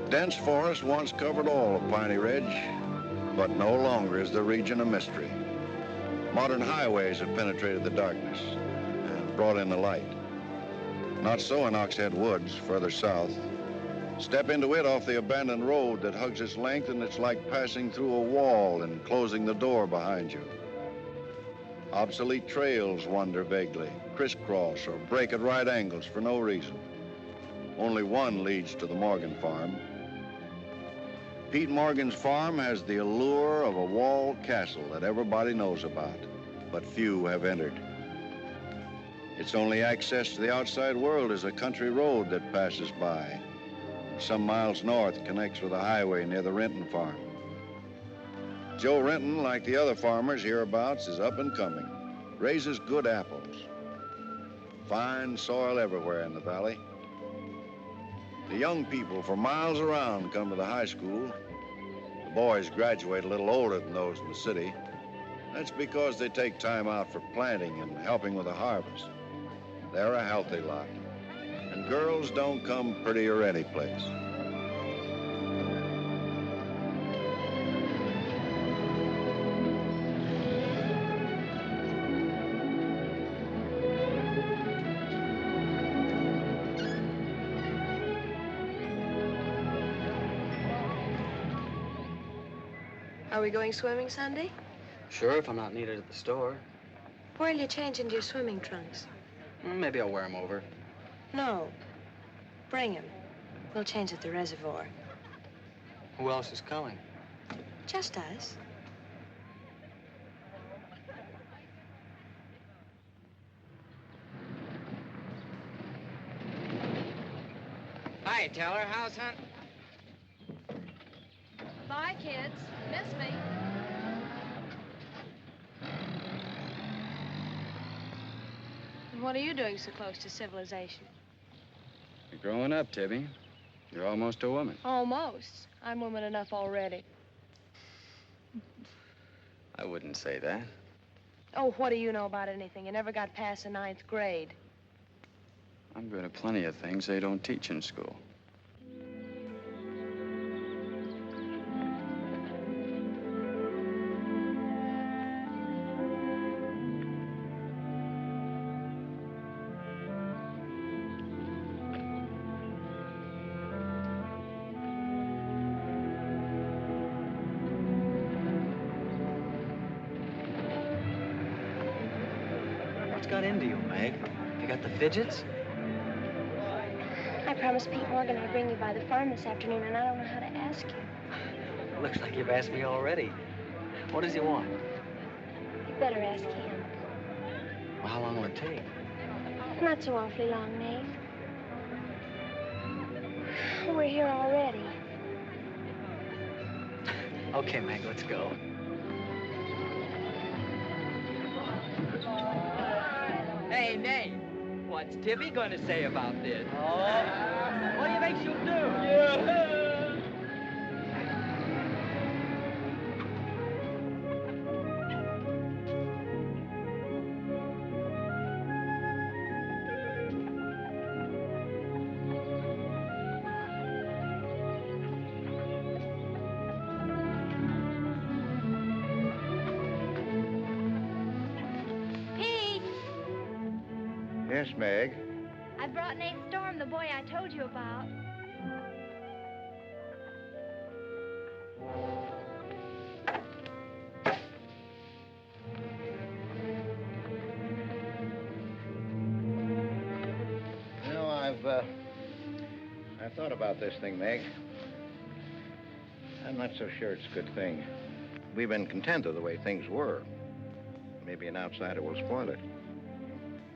Dense forest once covered all of Piney Ridge, but no longer is the region a mystery. Modern highways have penetrated the darkness and brought in the light. Not so in Oxhead Woods, further south. Step into it off the abandoned road that hugs its length, and it's like passing through a wall and closing the door behind you. Obsolete trails wander vaguely, crisscross or break at right angles for no reason. Only one leads to the Morgan farm. Pete Morgan's farm has the allure of a walled castle that everybody knows about, but few have entered. Its only access to the outside world is a country road that passes by. Some miles north connects with a highway near the Renton farm. Joe Renton, like the other farmers hereabouts, is up and coming, raises good apples. Fine soil everywhere in the valley. The young people for miles around come to the high school. The boys graduate a little older than those in the city. That's because they take time out for planting and helping with the harvest. They're a healthy lot. And girls don't come prettier any place. Are we going swimming Sunday? Sure, if I'm not needed at the store. Where'll you change into your swimming trunks? Maybe I'll wear them over. No. Bring 'em. We'll change at the reservoir. Who else is coming? Just us. Hi, Teller. How's hunt? Bye, kids. Miss me. And what are you doing so close to civilization? You're growing up, Tibby. You're almost a woman. Almost. I'm woman enough already. I wouldn't say that. Oh, what do you know about anything? You never got past the 9th grade. I'm good at plenty of things they don't teach in school. Got into you, Meg? You got the fidgets? I promised Pete Morgan I'd bring you by the farm this afternoon, and I don't know how to ask you. Looks like you've asked me already. What does he want? You better ask him. Well, how long will it take? Not so awfully long, Meg. We're here already. Okay, Meg, let's go. Hey, Nate, what's Tibby going to say about this? Oh, what do you think she'll do? Yeah. Yes, Meg. I brought Nate Storm, the boy I told you about. You know, I've thought about this thing, Meg. I'm not so sure it's a good thing. We've been content with the way things were. Maybe an outsider will spoil it.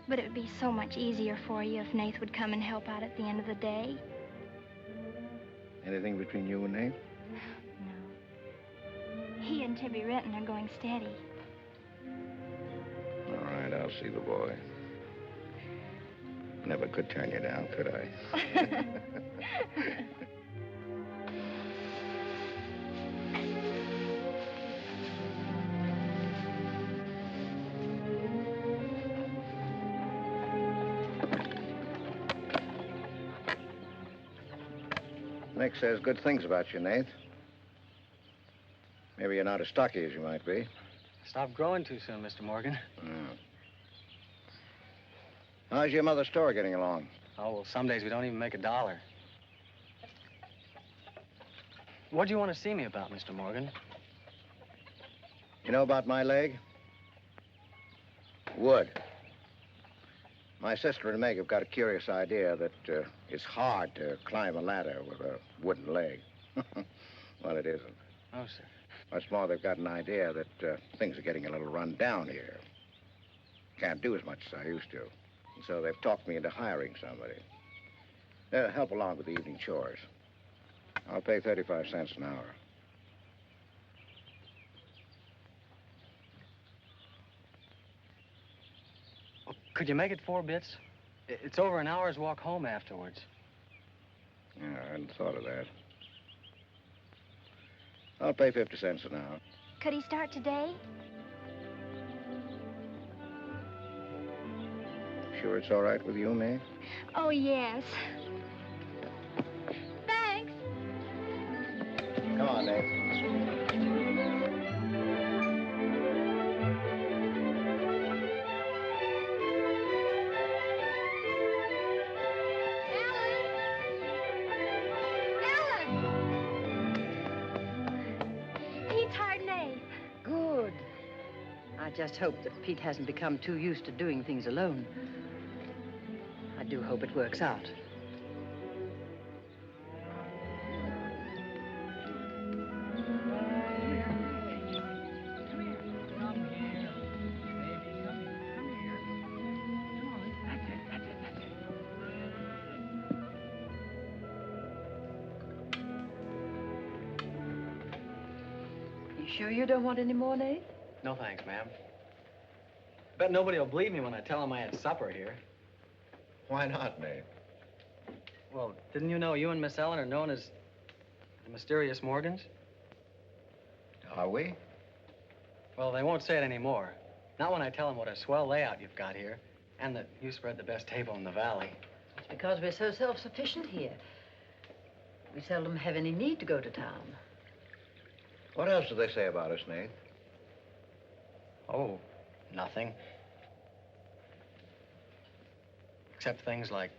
But it would be so much easier for you if Nate would come and help out at the end of the day. Anything between you and Nate? No. He and Tibby Renton are going steady. All right, I'll see the boy. Never could turn you down, could I? Nick says good things about you, Nate. Maybe you're not as stocky as you might be. Stop growing too soon, Mr. Morgan. How's your mother's store getting along? Oh, well, some days we don't even make $1. What do you want to see me about, Mr. Morgan? You know about my leg? Wood. My sister and Meg have got a curious idea that it's hard to climb a ladder with a wooden leg. Well, it isn't. Oh, sir. What's more, they've got an idea that things are getting a little run down here. Can't do as much as I used to. And so they've talked me into hiring somebody. Help along with the evening chores. I'll pay 35 cents an hour. Well, could you make it 4 bits? It's over an hour's walk home afterwards. Yeah, I hadn't thought of that. I'll pay 50 cents an hour. Could he start today? Sure it's all right with you, Meg? Oh, yes. Thanks. Come on, Nate. Good. I just hope that Pete hasn't become too used to doing things alone. I do hope it works out. You sure you don't want any more, Nate? No, thanks, ma'am. Bet nobody will believe me when I tell them I had supper here. Why not, Nate? Well, didn't you know you and Miss Ellen are known as the mysterious Morgans? Are we? Well, they won't say it anymore. Not when I tell them what a swell layout you've got here, and that you spread the best table in the valley. It's because we're so self-sufficient here. We seldom have any need to go to town. What else do they say about us, Nate? Oh, nothing. Except things like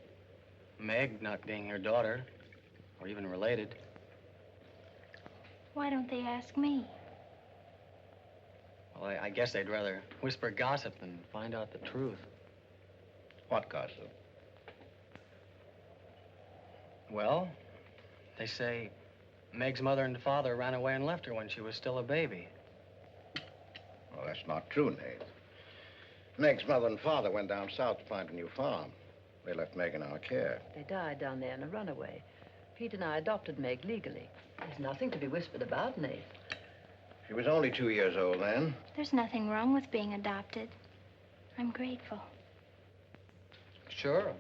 Meg not being her daughter, or even related. Why don't they ask me? Well, I guess they'd rather whisper gossip than find out the truth. What gossip? Well, they say Meg's mother and father ran away and left her when she was still a baby. Well, that's not true, Nate. Meg's mother and father went down south to find a new farm. They left Meg in our care. They died down there in a runaway. Pete and I adopted Meg legally. There's nothing to be whispered about, Nate. She was only 2 years old then. There's nothing wrong with being adopted. I'm grateful. Sure.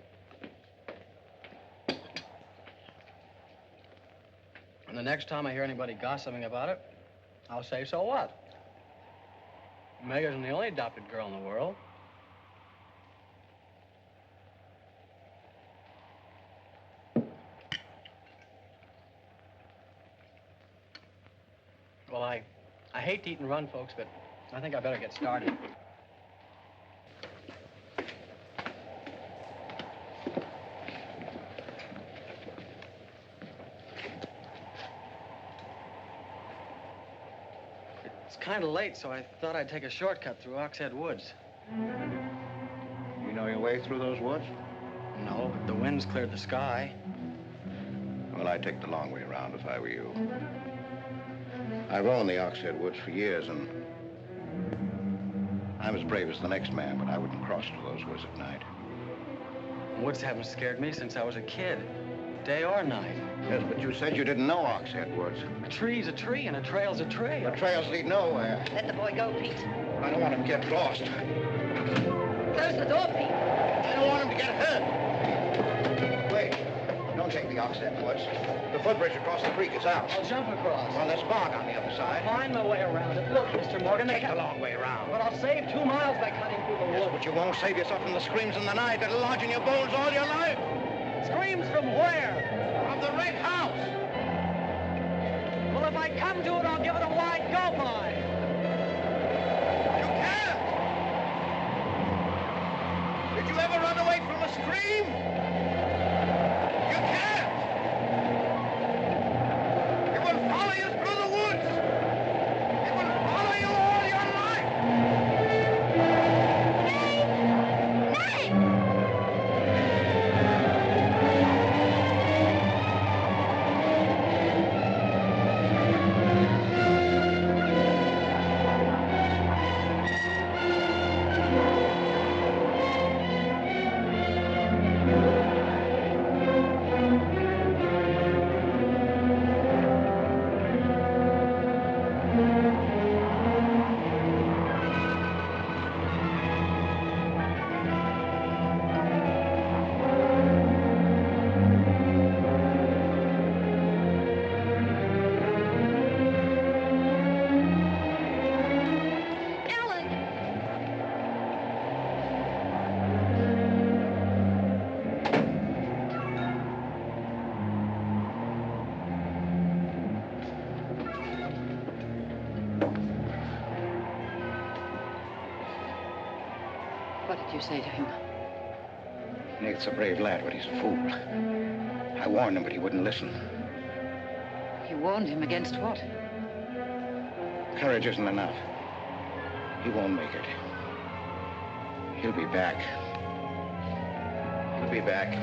And the next time I hear anybody gossiping about it, I'll say, so what? Meg isn't the only adopted girl in the world. Well, I hate to eat and run, folks, but I think I better get started. It's kind of late, so I thought I'd take a shortcut through Oxhead Woods. You know your way through those woods? No, but the wind's cleared the sky. Well, I'd take the long way around if I were you. I've owned the Oxhead Woods for years, and I'm as brave as the next man, but I wouldn't cross through those woods at night. Woods haven't scared me since I was a kid, day or night. Yes, but you said you didn't know Oxhead Woods. A tree's a tree, and a trail's a trail. The trails lead nowhere. Let the boy go, Pete. I don't want him to get lost. Close the door, Pete. I don't want him to get hurt. Wait. Don't take the Oxhead Woods. The footbridge across the creek is out. I'll jump across. Well, there's fog on the other side. I'll find my way around it. Look, Mr. Morgan, Take the long way around. But I'll save 2 miles by cutting through the Yes, woods. but you won't save yourself from the screams in the night that'll lodge in your bones all your life. Screams from where? From the red house. Well, if I come to it, I'll give it a wide go-by. You can't. Did you ever run away from a scream? You can't. It will follow you through the woods. It will follow you all your life. What did you say to him? Nate's a brave lad, but he's a fool. I warned him, but he wouldn't listen. You warned him against what? Courage isn't enough. He won't make it. He'll be back. He'll be back.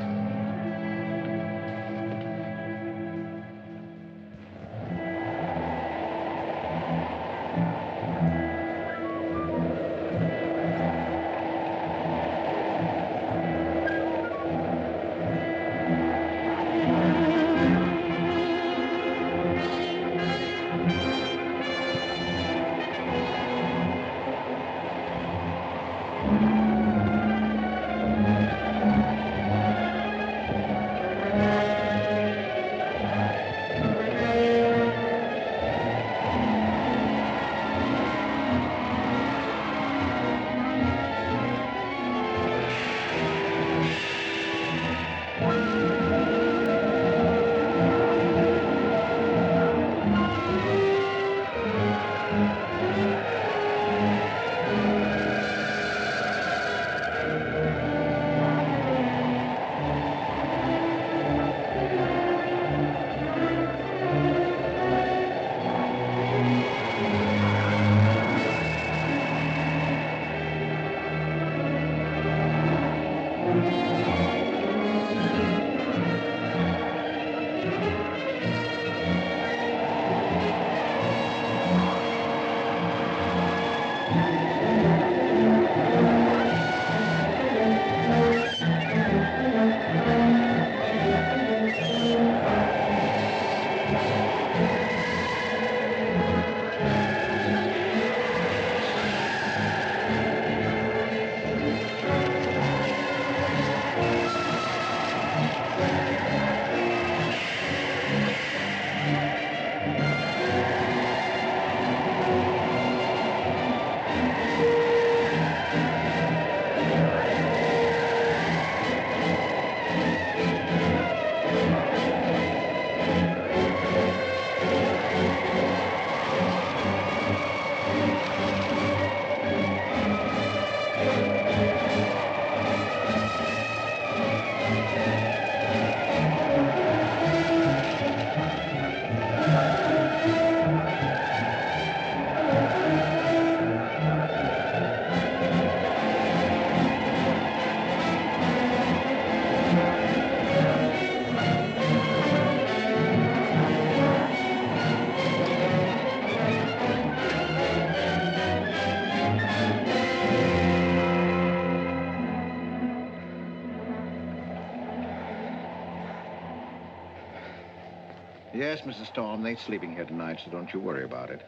Yes, Mrs. Storm, Nate's sleeping here tonight, so don't you worry about it.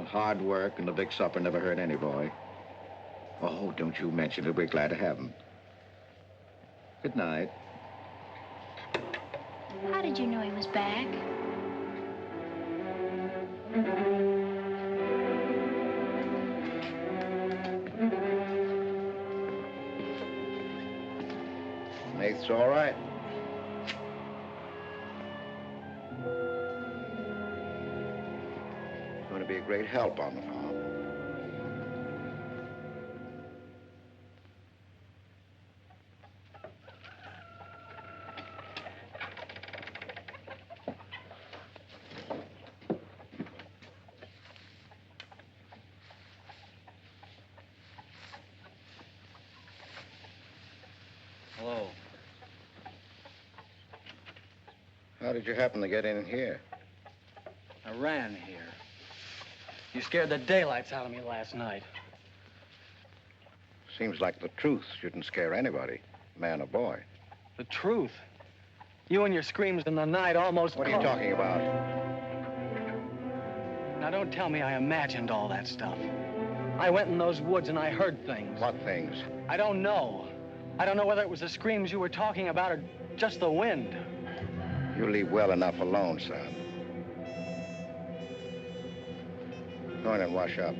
Hard work and the big supper never hurt any boy. Oh, don't you mention it. We're glad to have him. Good night. How did you know he was back? Nate's all right. Going to be a great help on the farm. Hello. How did you happen to get in here? I ran here. You scared the daylights out of me last night. Seems like the truth shouldn't scare anybody, man or boy. The truth. You and your screams in the night almost... What are you talking about? Now, don't tell me I imagined all that stuff. I went in those woods and I heard things. What things? I don't know. I don't know whether it was the screams you were talking about or just the wind. You leave well enough alone, son. Go in and wash up.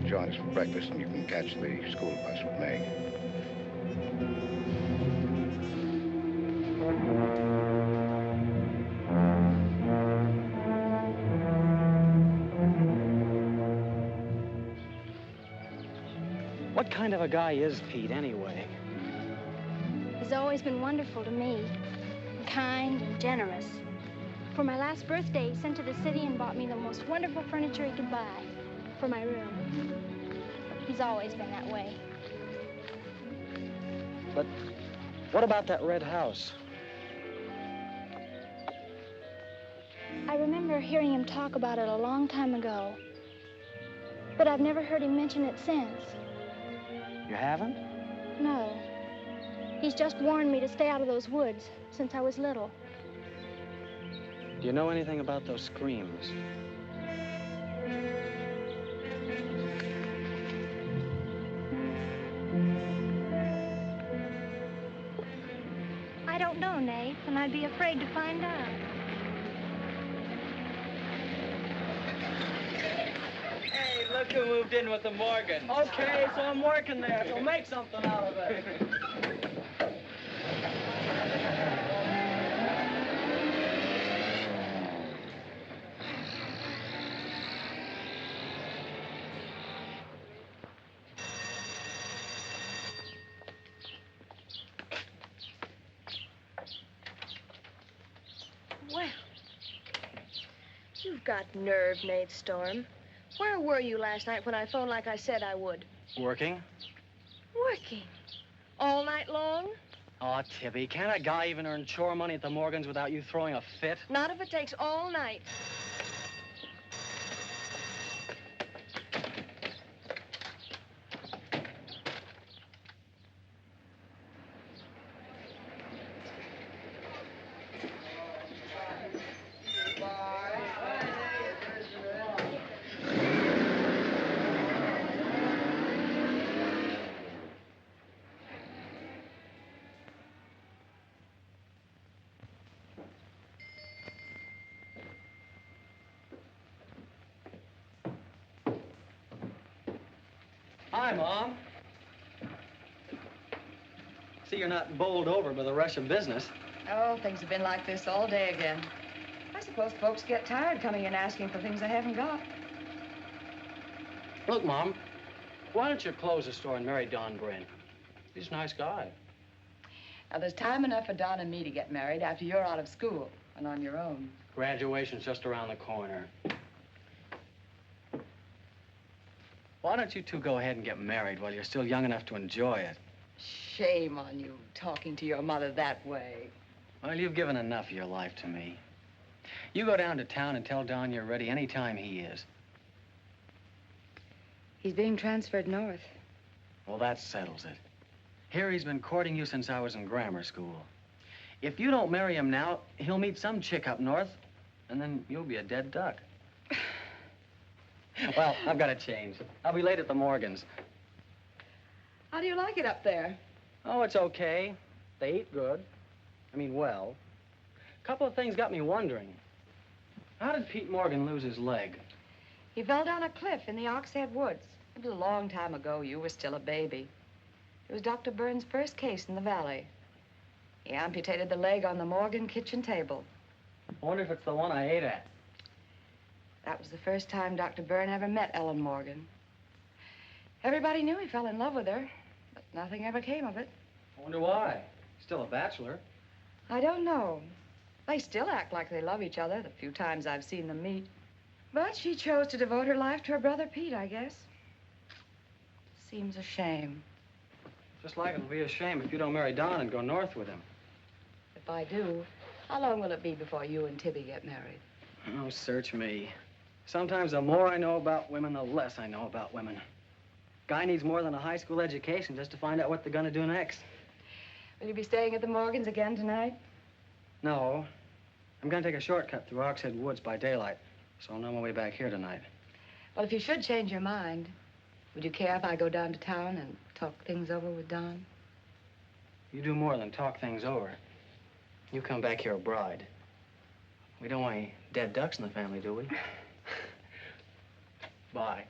Join us for breakfast and you can catch the school bus with Meg. What kind of a guy is Pete, anyway? He's always been wonderful to me. Kind and generous. For my last birthday, he sent to the city and bought me the most wonderful furniture he could buy for my room. He's always been that way. But what about that red house? I remember hearing him talk about it a long time ago. But I've never heard him mention it since. You haven't? No. He's just warned me to stay out of those woods since I was little. Do you know anything about those screams? I don't know, Nate, and I'd be afraid to find out. Hey, look who moved in with the Morgans. Okay, so I'm working there, so make something out of it. Well, you've got nerve, Nate Storm. Where were you last night when I phoned like I said I would? Working? Working. All night long? Oh, Tibby, can't a guy even earn chore money at the Morgans without you throwing a fit? Not if it takes all night. Hi, Mom. See, you're not bowled over by the rush of business. Oh, things have been like this all day again. I suppose folks get tired coming in asking for things they haven't got. Look, Mom, why don't you close the store and marry Don Bryn? He's a nice guy. Now, there's time enough for Don and me to get married after you're out of school and on your own. Graduation's just around the corner. Why don't you two go ahead and get married while you're still young enough to enjoy it? Shame on you, talking to your mother that way. Well, you've given enough of your life to me. You go down to town and tell Don you're ready any time he is. He's being transferred north. Well, that settles it. Here he's been courting you since I was in grammar school. If you don't marry him now, he'll meet some chick up north, and then you'll be a dead duck. Well, I've got to change. I'll be late at the Morgans. How do you like it up there? Oh, it's okay. They eat good. I mean, well. A couple of things got me wondering. How did Pete Morgan lose his leg? He fell down a cliff in the Oxhead Woods. It was a long time ago. You were still a baby. It was Dr. Burns' first case in the valley. He amputated the leg on the Morgan kitchen table. I wonder if it's the one I ate at. That was the first time Dr. Byrne ever met Ellen Morgan. Everybody knew he fell in love with her, but nothing ever came of it. I wonder why. Still a bachelor. I don't know. They still act like they love each other, the few times I've seen them meet. But she chose to devote her life to her brother Pete, I guess. Seems a shame. Just like it'll be a shame if you don't marry Don and go north with him. If I do, how long will it be before you and Tibby get married? Oh, search me. Sometimes the more I know about women, the less I know about women. Guy needs more than a high school education just to find out what they're gonna do next. Will you be staying at the Morgans again tonight? No. I'm gonna take a shortcut through Oxhead Woods by daylight, so I'll know my way back here tonight. Well, if you should change your mind, would you care if I go down to town and talk things over with Don? You do more than talk things over. You come back here a bride. We don't want any dead ducks in the family, do we? Bye.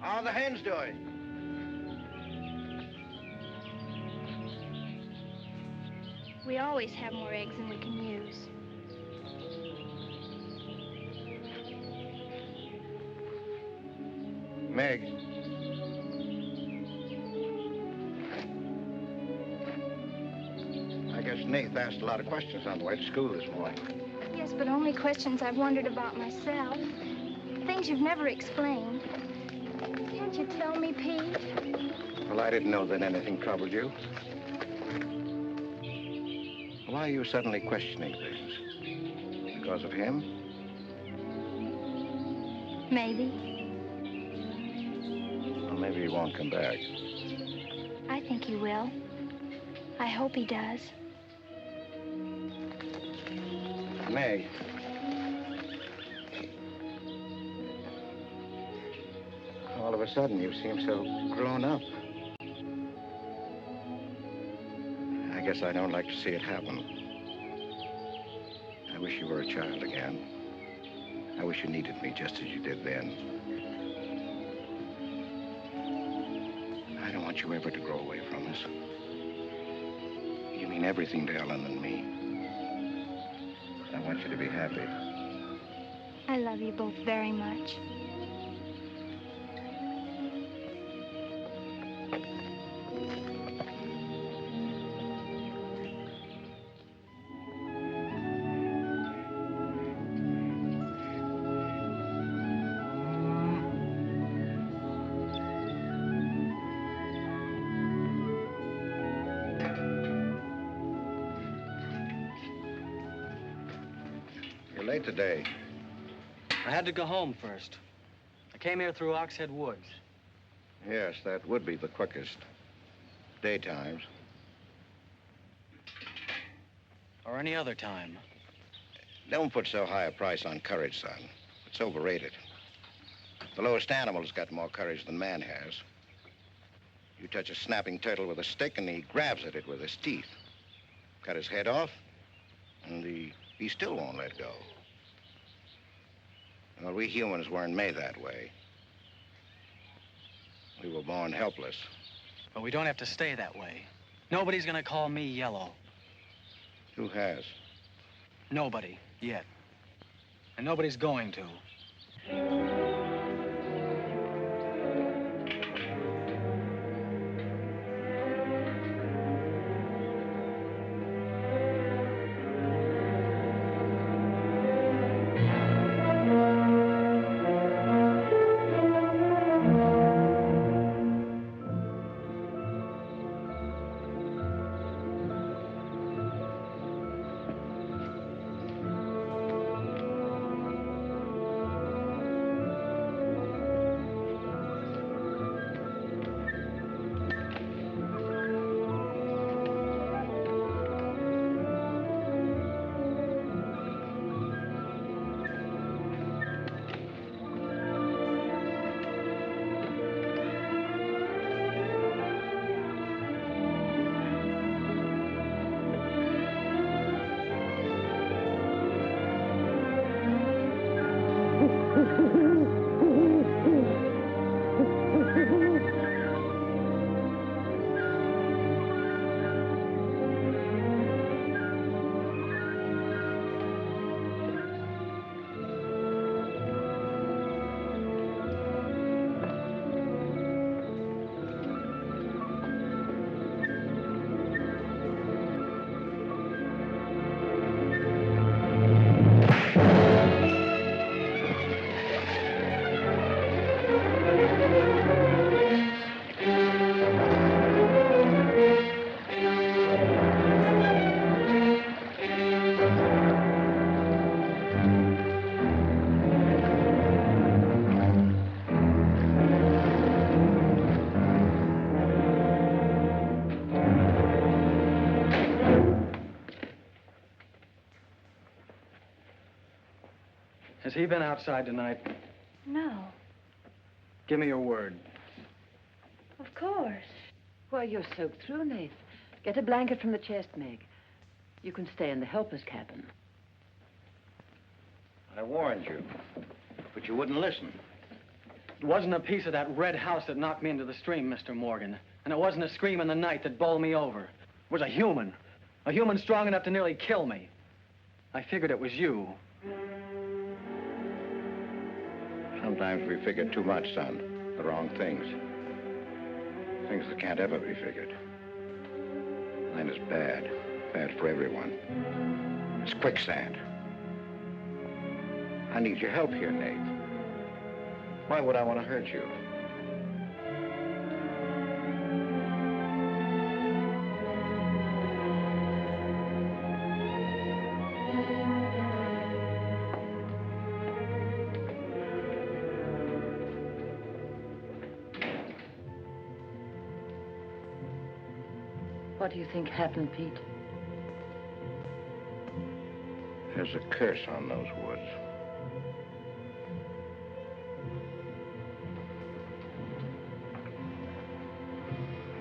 How are the hens doing? We always have more eggs than we can use. Meg. I guess Nath asked a lot of questions on the way to school this morning. Yes, but only questions I've wondered about myself. Things you've never explained. Can't you tell me, Pete? Well, I didn't know that anything troubled you. Why are you suddenly questioning things? Because of him? Maybe. Well, maybe he won't come back. I think he will. I hope he does. Meg. All of a sudden, you seem so grown up. I guess I don't like to see it happen. I wish you were a child again. I wish you needed me just as you did then. I don't want you ever to grow away from us. You mean everything to Ellen and me. I want you to be happy. I love you both very much. You're late today. I had to go home first. I I came here through Oxhead Woods. Yes, that would be the quickest. Daytimes. Or any other time. Don't put so high a price on courage, son. It's overrated. The lowest animal's got more courage than man has. You touch a snapping turtle with a stick and he grabs at it with his teeth. Cut his head off, and he still won't let go. Well, we humans weren't made that way. We were born helpless. But we don't have to stay that way. Nobody's gonna call me yellow. Who has? Nobody, yet. And nobody's going to. Has he been outside tonight? No, Give me your word. of course. Why, you're soaked through, Nath. Get a blanket from the chest, Meg. You can stay in the helper's cabin. I warned you, but you wouldn't listen. It wasn't a piece of that red house that knocked me into the stream, Mr. Morgan. And it wasn't a scream in the night that bowled me over. It was a human strong enough to nearly kill me. I figured it was you. Sometimes we figure too much, son. The wrong things. Things that can't ever be figured. Mine is bad. Bad for everyone. It's quicksand. I need your help here, Nate. Why would I want to hurt you? What do you think happened, Pete? There's a curse on those woods.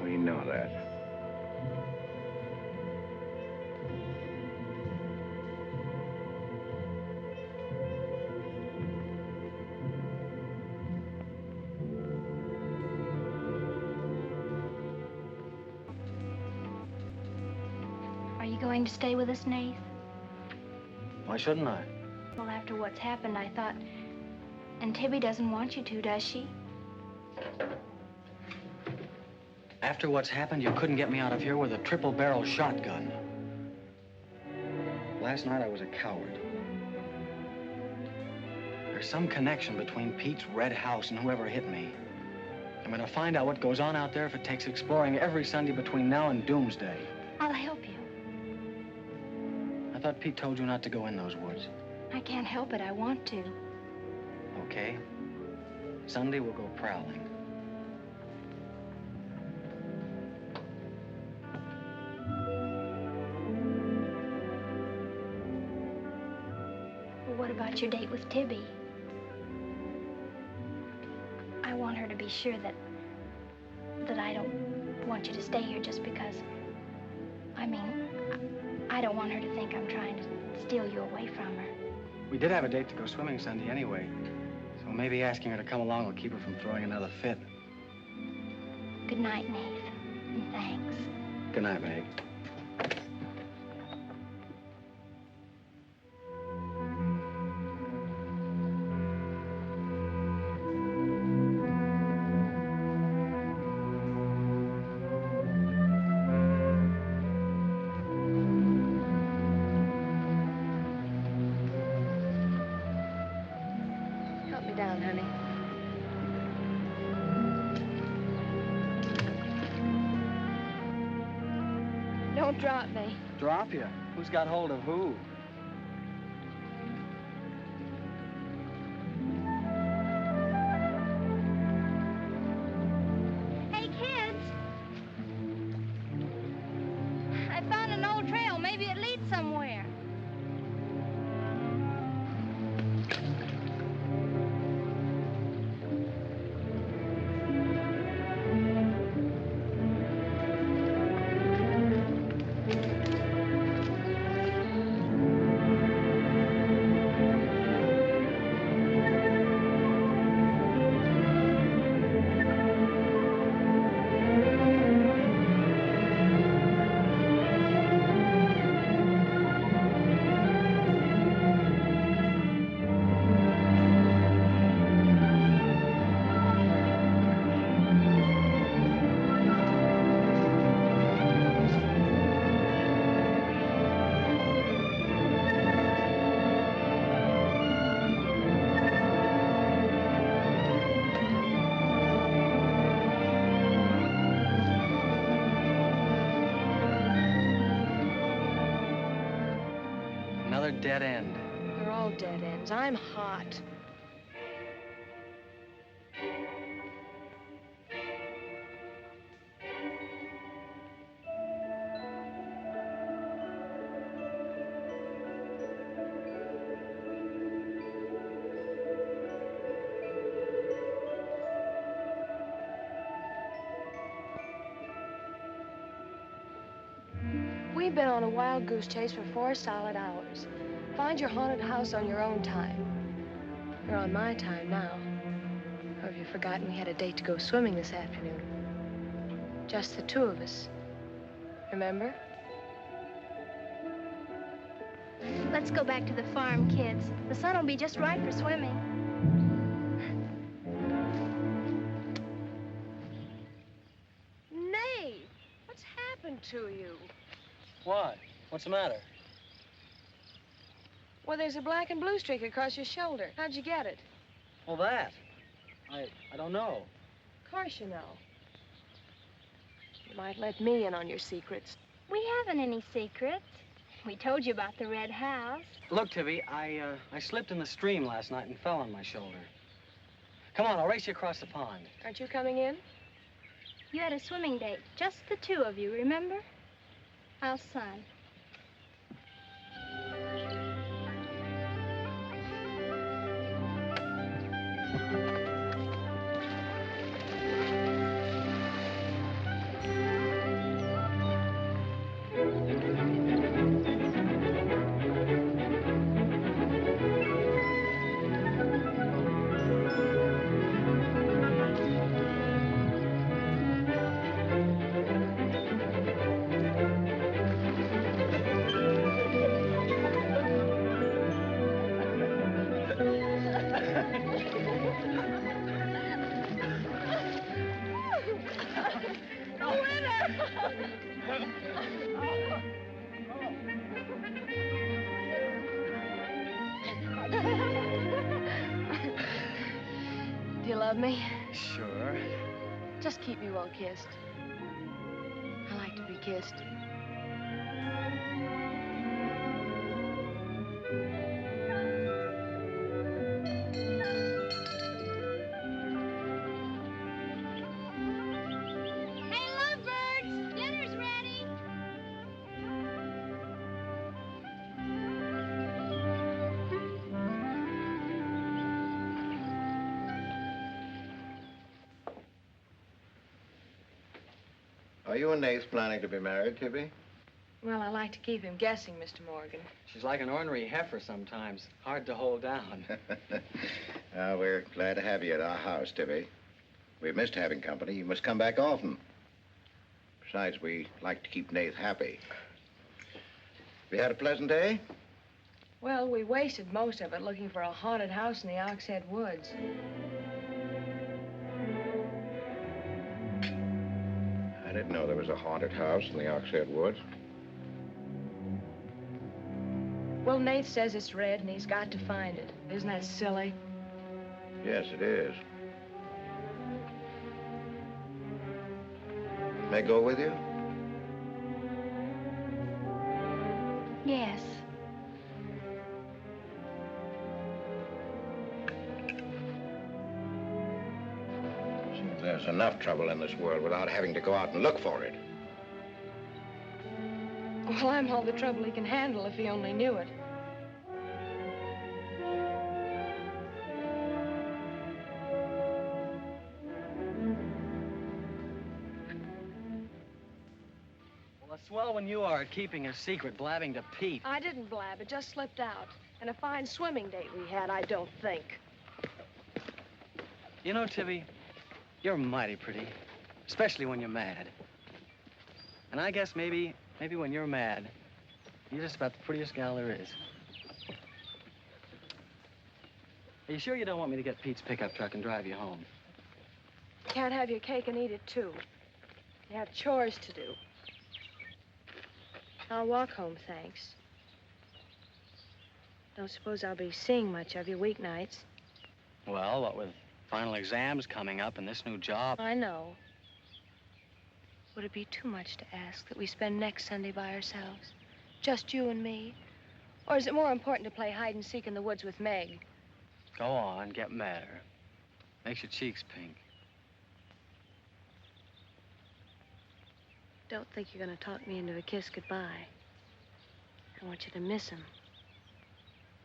We know that. Are you going to stay with us, Nath? Why shouldn't I? Well, after what's happened, I thought... And Tibby doesn't want you to, does she? After what's happened, you couldn't get me out of here with a triple-barrel shotgun. Last night, I was a coward. There's some connection between Pete's red house and whoever hit me. I'm gonna find out what goes on out there if it takes exploring every Sunday between now and doomsday. I'll help you. I thought Pete told you not to go in those woods. I can't help it. I want to. Okay. Sunday, we'll go prowling. Well, what about your date with Tibby? I want her to be sure that I don't want you to stay here just because. I don't want her to think I'm trying to steal you away from her. We did have a date to go swimming Sunday anyway, so maybe asking her to come along will keep her from throwing another fit. Good night, Nath, and thanks. Good night, Meg. Help me down, honey. Don't drop me. Drop you? Who's got hold of who? Hey, kids! I found an old trail. Maybe it leads somewhere. Another dead end. They're all dead ends. I'm hot. We've been on a wild goose chase for 4 solid hours. Find your haunted house on your own time. You're on my time now. Or have you forgotten we had a date to go swimming this afternoon? Just the 2 of us. Remember? Let's go back to the farm, kids. The sun will be just right for swimming. Nate, what's happened to you? What? What's the matter? Well, there's a black and blue streak across your shoulder. How'd you get it? Well, that. I don't know. Of course you know. You might let me in on your secrets. We haven't any secrets. We told you about the red house. Look, Tibby, I slipped in the stream last night and fell on my shoulder. Come on, I'll race you across the pond. Aren't you coming in? You had a swimming date, just the 2 of you, remember? How's Son? Do you love me? Sure. Just keep me well kissed. I like to be kissed. Are you and Nath planning to be married, Tibby? Well, I like to keep him guessing, Mr. Morgan. She's like an ornery heifer sometimes. Hard to hold down. We're glad to have you at our house, Tibby. We've missed having company. You must come back often. Besides, we like to keep Nath happy. Have you had a pleasant day? Well, we wasted most of it looking for a haunted house in the Oxhead Woods. I didn't know there was a haunted house in the Oxhead Woods. Well, Nath says it's red and he's got to find it. Isn't that silly? Yes, it is. May I go with you? Yes. There's enough trouble in this world without having to go out and look for it. Well, I'm all the trouble he can handle if he only knew it. Well, a swell when you are at keeping a secret, blabbing to Pete. I didn't blab. It just slipped out. And a fine swimming date we had, I don't think. You know, Tibby, you're mighty pretty, especially when you're mad. And I guess maybe when you're mad, you're just about the prettiest gal there is. Are you sure you don't want me to get Pete's pickup truck and drive you home? Can't have your cake and eat it, too. You have chores to do. I'll walk home, thanks. Don't suppose I'll be seeing much of you weeknights. Well, what with final exams coming up and this new job. I know. Would it be too much to ask that we spend next Sunday by ourselves? Just you and me? Or is it more important to play hide and seek in the woods with Meg? Go on, get madder. Makes your cheeks pink. Don't think you're going to talk me into a kiss goodbye. I want you to miss him.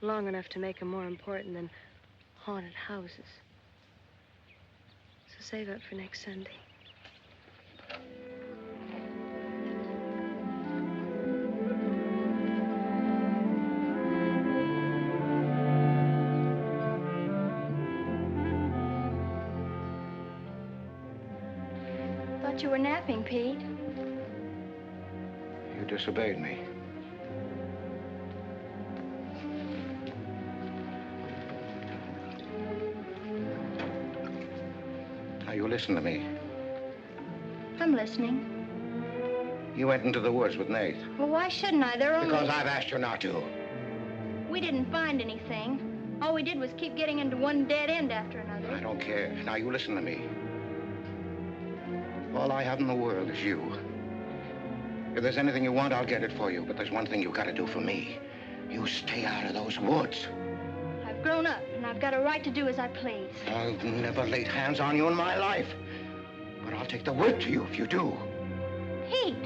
Long enough to make him more important than haunted houses. So save up for next Sunday. Thought you were napping, Pete. You disobeyed me. Now, you listen to me. I'm listening. You went into the woods with Nath. Well, why shouldn't I? They're only... Because I've asked you not to. We didn't find anything. All we did was keep getting into one dead end after another. I don't care. Now, you listen to me. All I have in the world is you. If there's anything you want, I'll get it for you. But there's one thing you gotta do for me. You stay out of those woods. I've grown up, and I've got a right to do as I please. I've never laid hands on you in my life. But I'll take the word to you if you do. Pete!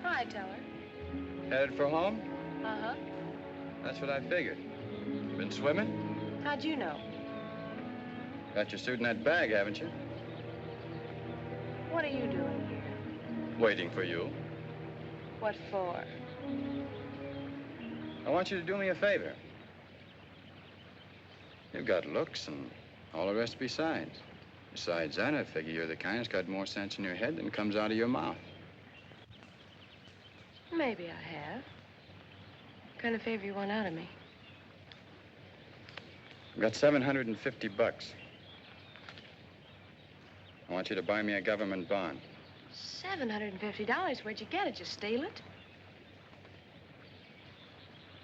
Hi, Teller. Headed for home? Uh-huh. That's what I figured. Been swimming? How'd you know? Got your suit in that bag, haven't you? What are you doing here? Waiting for you. What for? I want you to do me a favor. You've got looks and all the rest besides. Besides that, I figure you're the kind that's got more sense in your head than comes out of your mouth. Maybe I have. What kind of favor you want out of me? I've got $750. I want you to buy me a government bond. $750? Where'd you get it? You steal it?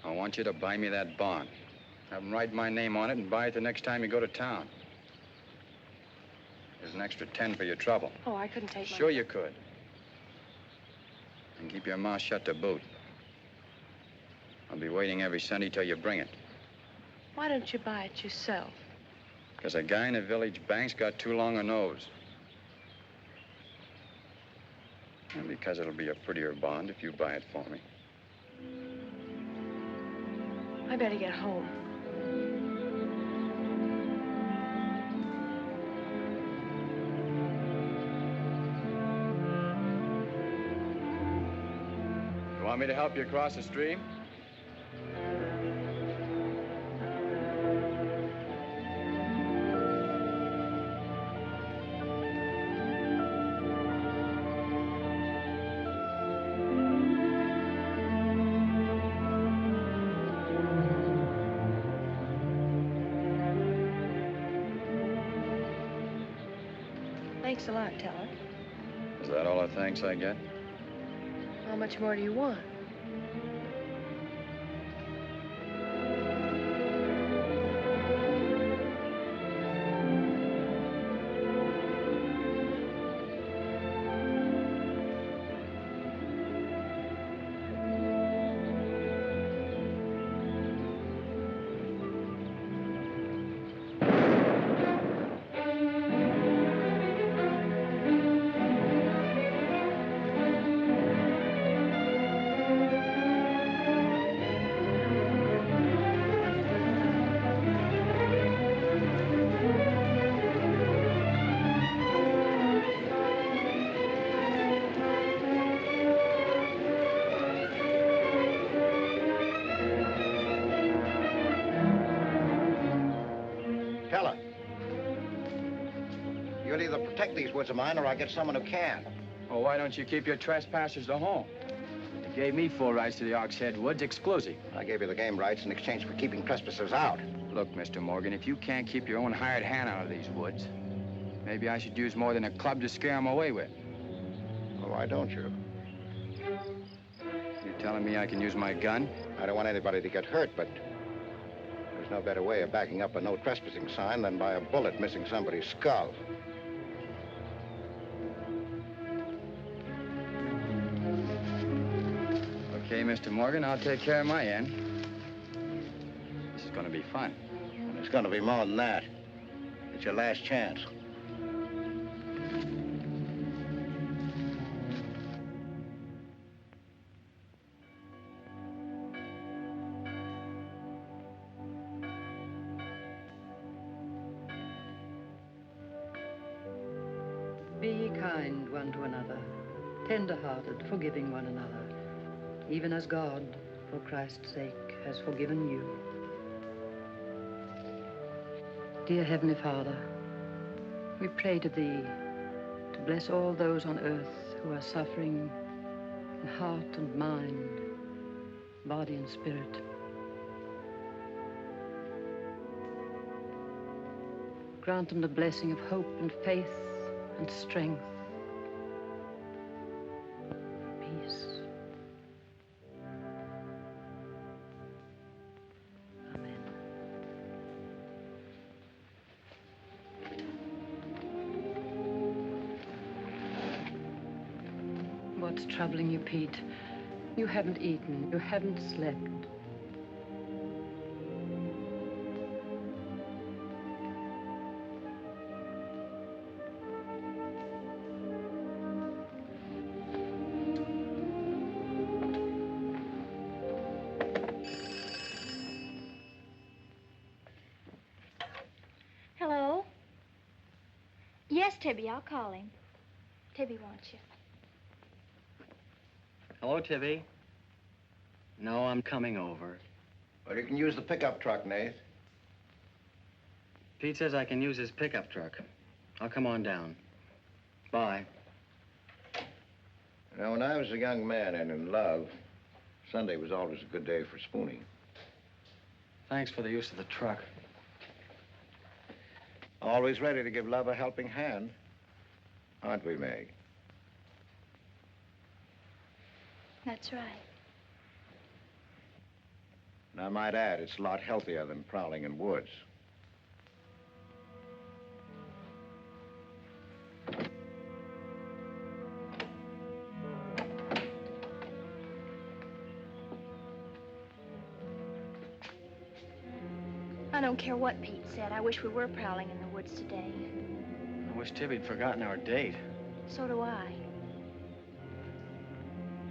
I want you to buy me that bond. Have them write my name on it and buy it the next time you go to town. There's an extra 10 for your trouble. Oh, I couldn't take Sure you could. And keep your mouth shut to boot. I'll be waiting every Sunday till you bring it. Why don't you buy it yourself? Because a guy in a village bank's got too long a nose. And because it'll be a prettier bond if you buy it for me. I better get home. You want me to help you across the stream? Thanks a lot, Teller. Is that all the thanks I get? How much more do you want? You'll either protect these woods of mine or I get someone who can. Well, why don't you keep your trespassers to home? You gave me full rights to the Oxhead Woods, exclusive. I gave you the game rights in exchange for keeping trespassers out. Look, Mr. Morgan, if you can't keep your own hired hand out of these woods, maybe I should use more than a club to scare them away with. Well, why don't you? You telling me I can use my gun? I don't want anybody to get hurt, but there's no better way of backing up a no trespassing sign than by a bullet missing somebody's skull. Okay, Mr. Morgan, I'll take care of my end. This is going to be fun. And it's going to be more than that. It's your last chance. Be kind one to another, tender-hearted, forgiving one another, even as God, for Christ's sake, has forgiven you. Dear Heavenly Father, we pray to Thee to bless all those on earth who are suffering in heart and mind, body and spirit. Grant them the blessing of hope and faith and strength, peace. Amen. What's troubling you, Pete? You haven't eaten, you haven't slept. Hello? Yes, Tibby, I'll call him. Tibby wants you. Hello, Tibby. No, I'm coming over. Well, you can use the pickup truck, Nath. Pete says I can use his pickup truck. I'll come on down. Bye. You know, when I was a young man and in love, Sunday was always a good day for spooning. Thanks for the use of the truck. Always ready to give love a helping hand. Aren't we, Meg? That's right. And I might add, it's a lot healthier than prowling in woods. I don't care what Pete said. I wish we were prowling in the woods today. I wish Tibby'd forgotten our date. So do I.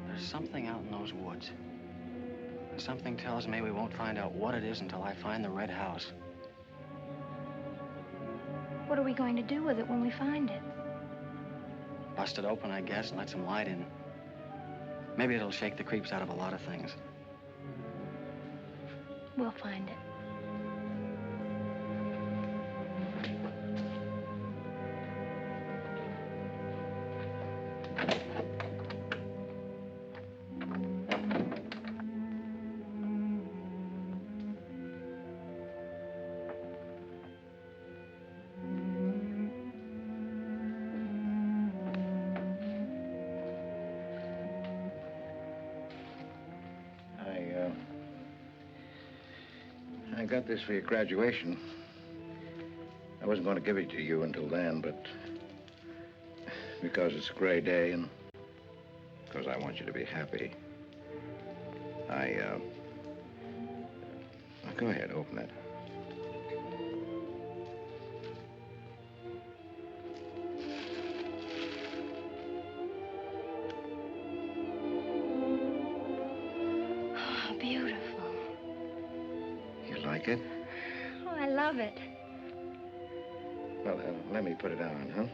There's something out in those woods. Something tells me we won't find out what it is until I find the red house. What are we going to do with it when we find it? Bust it open, I guess, and let some light in. Maybe it'll shake the creeps out of a lot of things. We'll find it. I got this for your graduation. I wasn't going to give it to you until then, but because it's a gray day and because I want you to be happy, go ahead, open it. Oh, beautiful. You like it? Oh, I love it. Well, let me put it on, huh?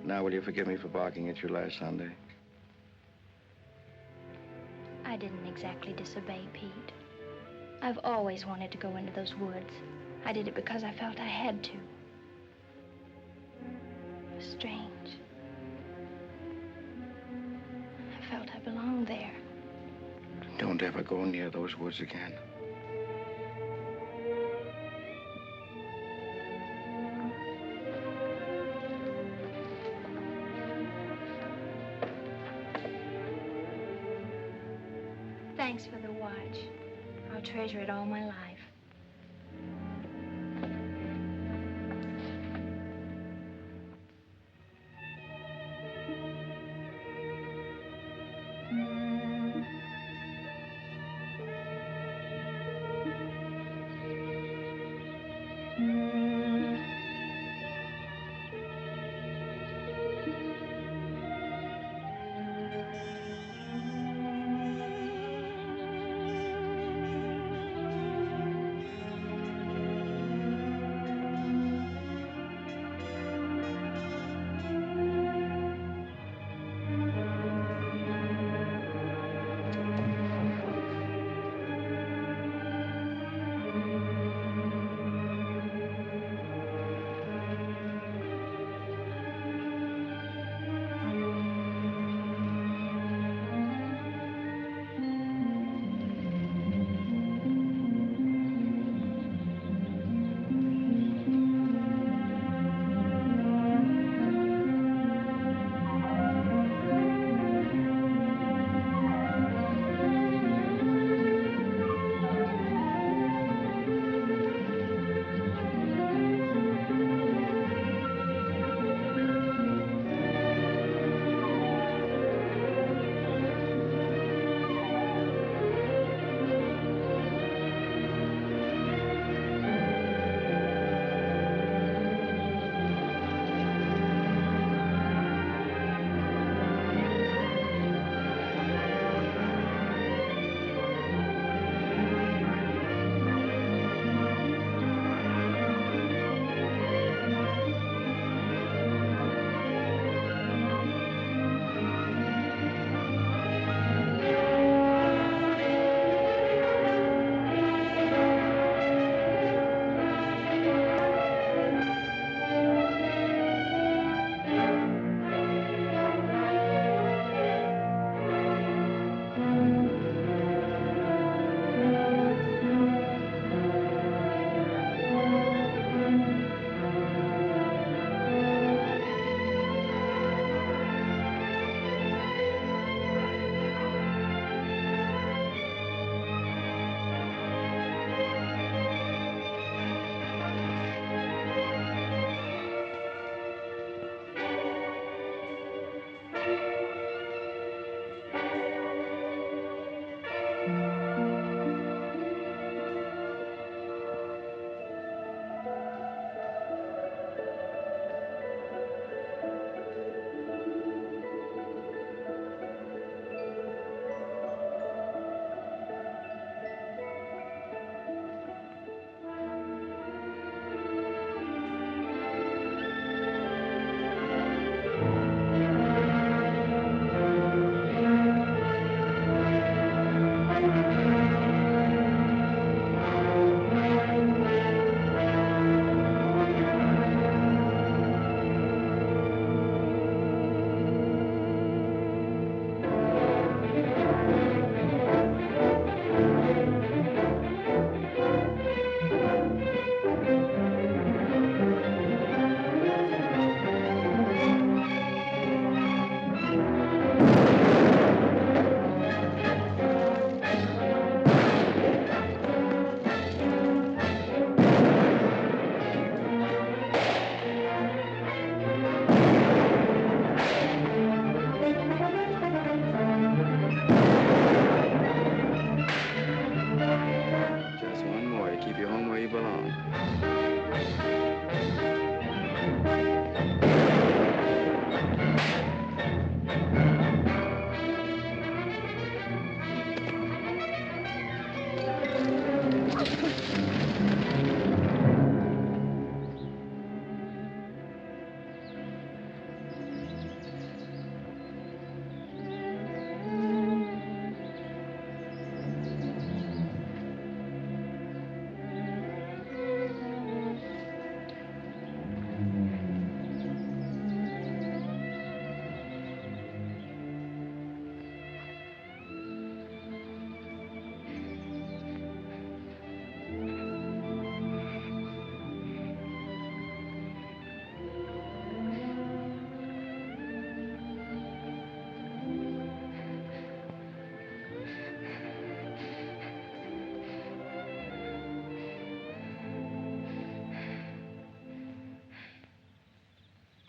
Now, will you forgive me for barking at you last Sunday? I didn't exactly disobey Pete. I've always wanted to go into those woods. I did it because I felt I had to. It was strange. I felt I belonged there. Don't ever go near those woods again. Thanks for the watch. I'll treasure it all my life.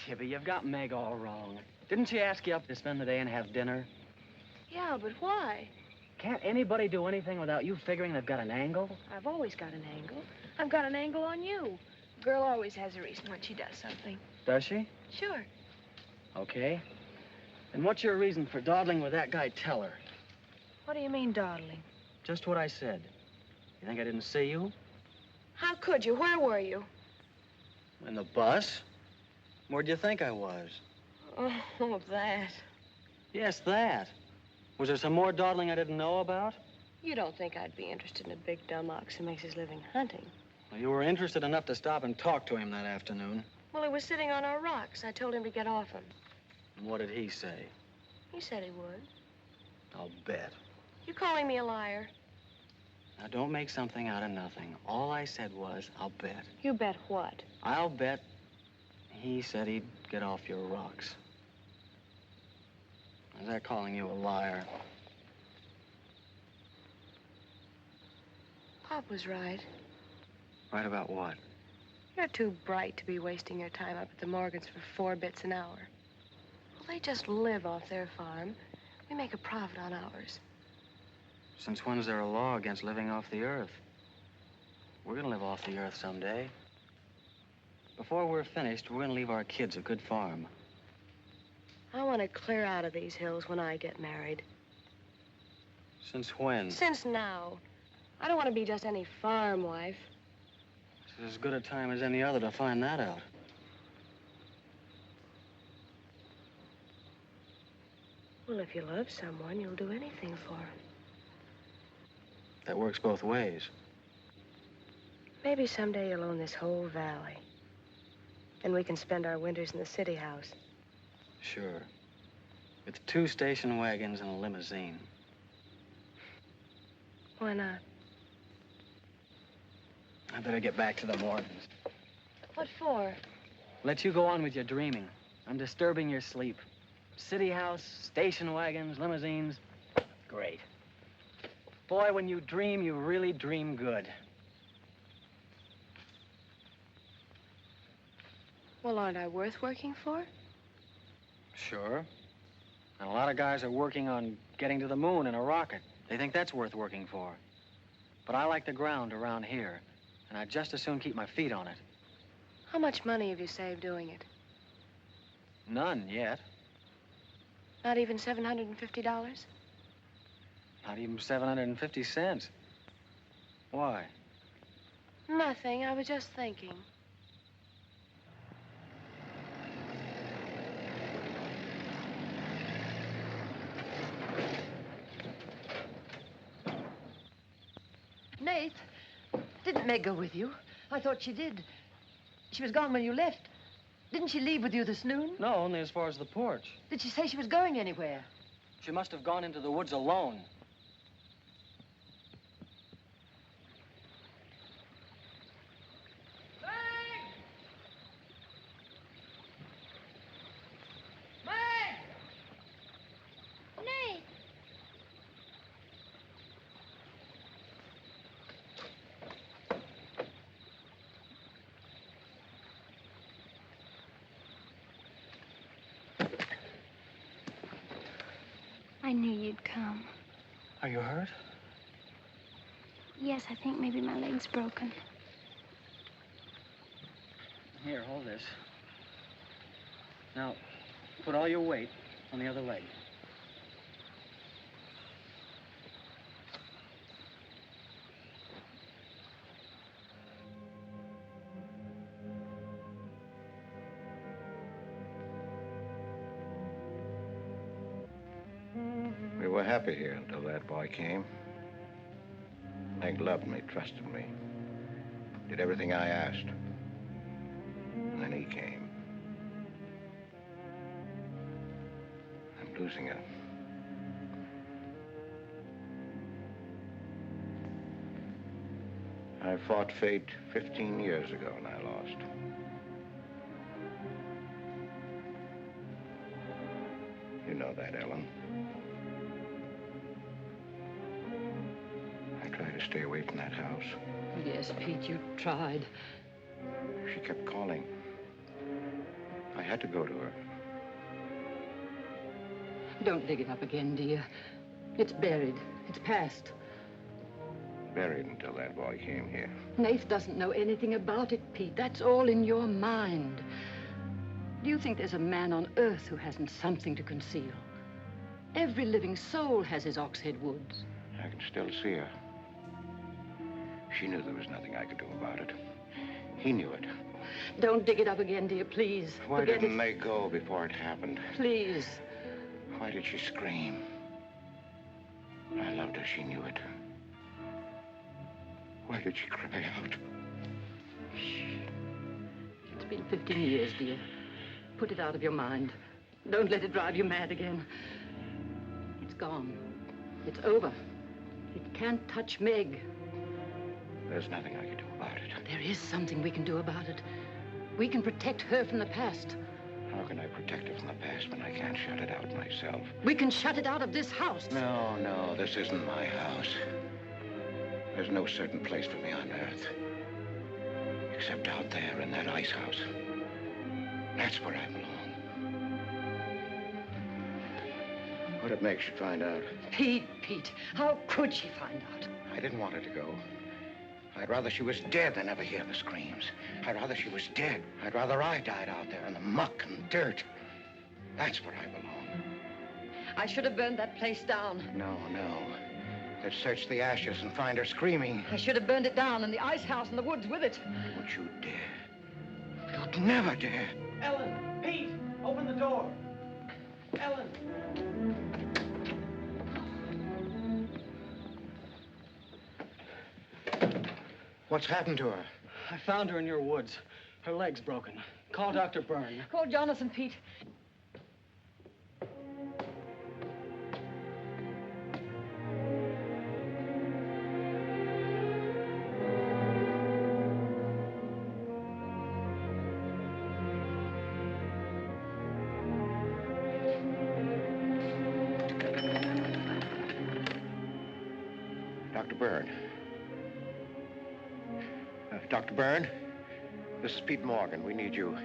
Tibby, you've got Meg all wrong. Didn't she ask you up to spend the day and have dinner? Yeah, but why? Can't anybody do anything without you figuring they've got an angle? I've always got an angle. I've got an angle on you. A girl always has a reason when she does something. Does she? Sure. Okay. And what's your reason for dawdling with that guy Teller? What do you mean, dawdling? Just what I said. You think I didn't see you? How could you? Where were you? In the bus? Where'd you think I was? Oh, that. Yes, that. Was there some more dawdling I didn't know about? You don't think I'd be interested in a big dumb ox who makes his living hunting? Well, you were interested enough to stop and talk to him that afternoon. Well, he was sitting on our rocks. I told him to get off him. And what did he say? He said he would. I'll bet. You calling me a liar? Now, don't make something out of nothing. All I said was, I'll bet. You bet what? I'll bet he said he'd get off your rocks. Is that calling you a liar? Pop was right. Right about what? You're too bright to be wasting your time up at the Morgans for 4 bits an hour. Well, they just live off their farm. We make a profit on ours. Since when's there a law against living off the earth? We're gonna live off the earth someday. Before we're finished, we're gonna leave our kids a good farm. I want to clear out of these hills when I get married. Since when? Since now. I don't want to be just any farm wife. It's as good a time as any other to find that out. Well, if you love someone, you'll do anything for him. That works both ways. Maybe someday you'll own this whole valley. And we can spend our winters in the city house. Sure. With 2 station wagons and a limousine. Why not? I better get back to the Morgans. What for? Let you go on with your dreaming. I'm disturbing your sleep. City house, station wagons, limousines. Great. Boy, when you dream, you really dream good. Well, aren't I worth working for? Sure. And a lot of guys are working on getting to the moon in a rocket. They think that's worth working for. But I like the ground around here, and I'd just as soon keep my feet on it. How much money have you saved doing it? None yet. Not even $750? Not even 750 cents. Why? Nothing. I was just thinking. Nate, didn't Meg go with you? I thought she did. She was gone when you left. Didn't she leave with you this noon? No, only as far as the porch. Did she say she was going anywhere? She must have gone into the woods alone. Nate! I knew you'd come. Are you hurt? Yes, I think maybe my leg's broken. Here, hold this. Now, put all your weight on the other leg. We were happy here until that boy came. Meg loved me, trusted me, did everything I asked. And then he came. I'm losing her. I fought fate 15 years ago and I lost. You know that, Ellen. I tried to stay away from that house. Yes, Pete, you tried. She kept calling. I had to go to her. Don't dig it up again, dear. It's buried. It's past. Buried until that boy came here. Nath doesn't know anything about it, Pete. That's all in your mind. Do you think there's a man on earth who hasn't something to conceal? Every living soul has his Oxhead Woods. I can still see her. She knew there was nothing I could do about it. He knew it. Don't dig it up again, dear, please. Why Forget didn't it. they go before it happened? Please. Why did she scream? I loved her. She knew it. Why did she cry out? It's been 15 years, dear. Put it out of your mind. Don't let it drive you mad again. It's gone. It's over. It can't touch Meg. There's nothing I can do about it. There is something we can do about it. We can protect her from the past. How can I protect her from the past when I can't shut it out myself? We can shut it out of this house. No, this isn't my house. There's no certain place for me on Earth. Except out there in that ice house. That's where I belong. What'd it make she find out? Pete, how could she find out? I didn't want her to go. I'd rather she was dead than ever hear the screams. I'd rather she was dead. I'd rather I died out there in the muck and dirt. That's where I belong. I should have burned that place down. No. They'd search the ashes and find her screaming. I should have burned it down and the ice house in the woods with it. Don't you dare. You'd never dare. Ellen, Pete, open the door. Ellen. What's happened to her? I found her in your woods. Her leg's broken. Call Dr. Byrne. Call Jonathan, Pete. Dr. Byrne. Dr. Byrne, this is Pete Morgan. We need you.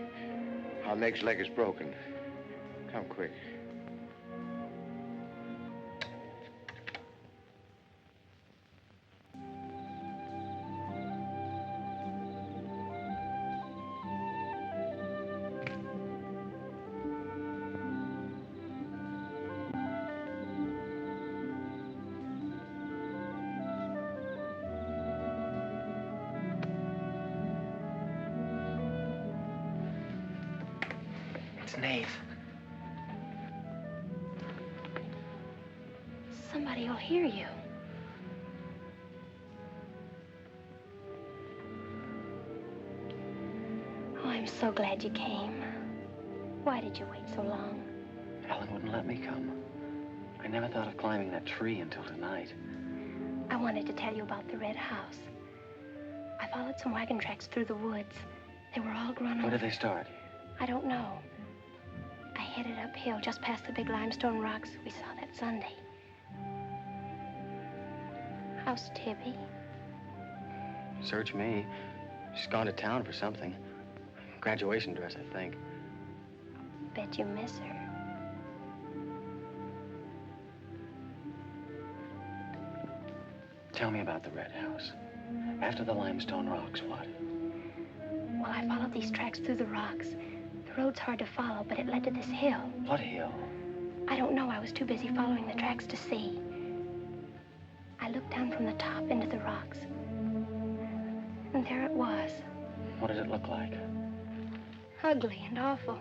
Our Meg's leg is broken. Come quick. It's Nate. Somebody will hear you. Oh, I'm so glad you came. Why did you wait so long? Ellen wouldn't let me come. I never thought of climbing that tree until tonight. I wanted to tell you about the red house. I followed some wagon tracks through the woods. They were all grown Where over. did they start? I don't know. I headed uphill just past the big limestone rocks we saw that Sunday. How's Tibby? Search me. She's gone to town for something. Graduation dress, I think. Bet you miss her. Tell me about the red house. After the limestone rocks, what? Well, I followed these tracks through the rocks. The road's hard to follow, but it led to this hill. What hill? I don't know. I was too busy following the tracks to see. I looked down from the top into the rocks. And there it was. What did it look like? Ugly and awful.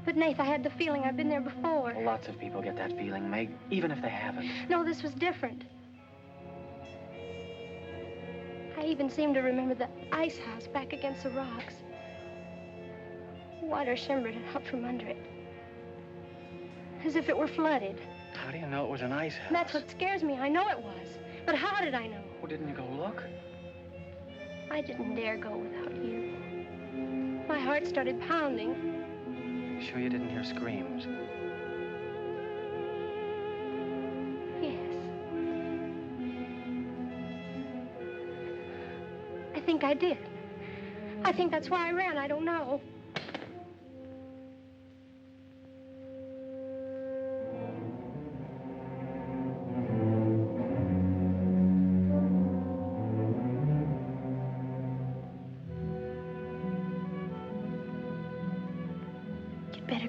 But, Nath, I had the feeling I'd been there before. Well, lots of people get that feeling, Meg, even if they haven't. No, this was different. I even seemed to remember the ice house back against the rocks. Water shimmered out from under it. As if it were flooded. How do you know it was an ice house? That's what scares me. I know it was. But how did I know? Well, didn't you go look? I didn't dare go without you. My heart started pounding. Sure you didn't hear screams? Yes. I think I did. I think that's why I ran. I don't know.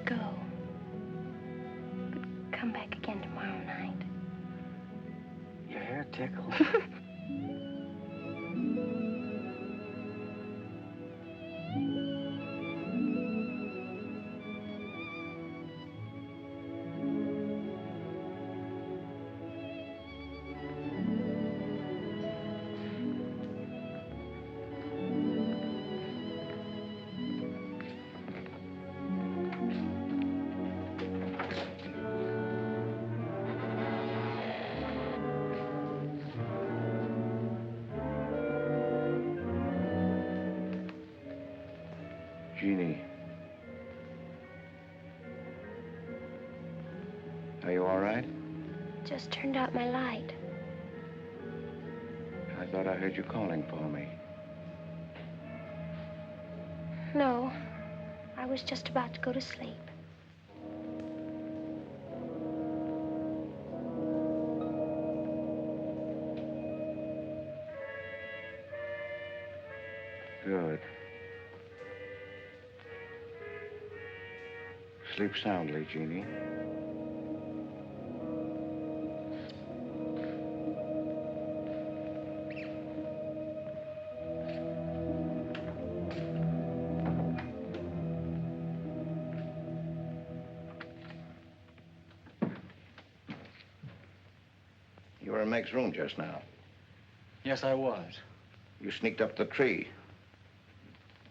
go. But come back again tomorrow night. Your hair tickles. Jeannie. Are you all right? Just turned out my light. I thought I heard you calling for me. No, I was just about to go to sleep. Good. Sleep soundly, Jeannie. You were in Meg's room just now. Yes, I was. You sneaked up the tree.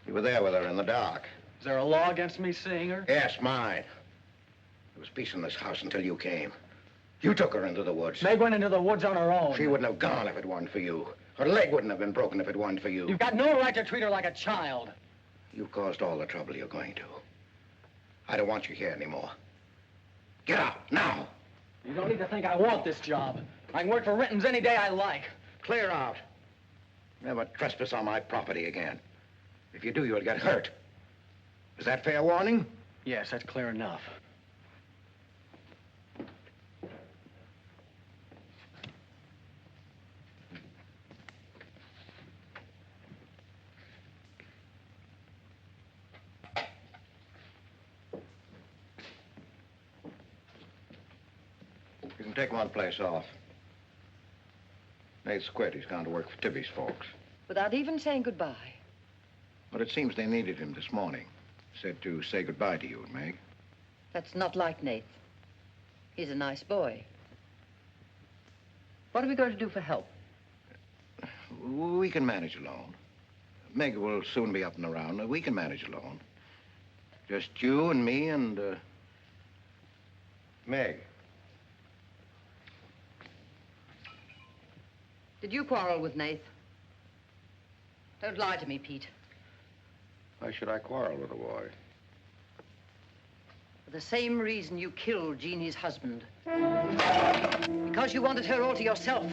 You were there with her in the dark. Is there a law against me seeing her? Yes, mine. There was peace in this house until you came. You took her into the woods. Meg went into the woods on her own. She wouldn't have gone if it weren't for you. Her leg wouldn't have been broken if it weren't for you. You've got no right to treat her like a child. You caused all the trouble you're going to. I don't want you here anymore. Get out, now. You don't need to think I want this job. I can work for Renton's any day I like. Clear out. Never trespass on my property again. If you do, you'll get hurt. Is that fair warning? Yes, that's clear enough. You can take one place off. Nate's quit. He's gone to work for Tibby's folks. Without even saying goodbye. But it seems they needed him this morning. Said to say goodbye to you and Meg. That's not like Nate. He's a nice boy. What are we going to do for help? We can manage alone. Meg will soon be up and around. We can manage alone. Just you and me and, Meg. Did you quarrel with Nath? Don't lie to me, Pete. Why should I quarrel with a boy? For the same reason you killed Jeannie's husband. Because you wanted her all to yourself.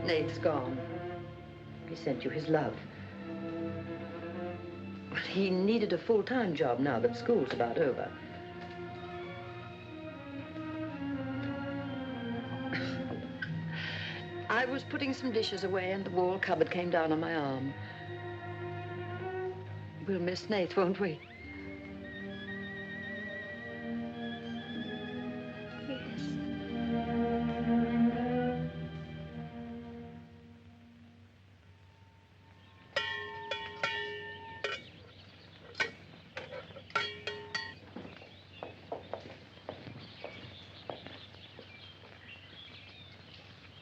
Nate's gone. He sent you his love. But he needed a full-time job now that school's about over. I was putting some dishes away and the wall cupboard came down on my arm. We'll miss Nate, won't we?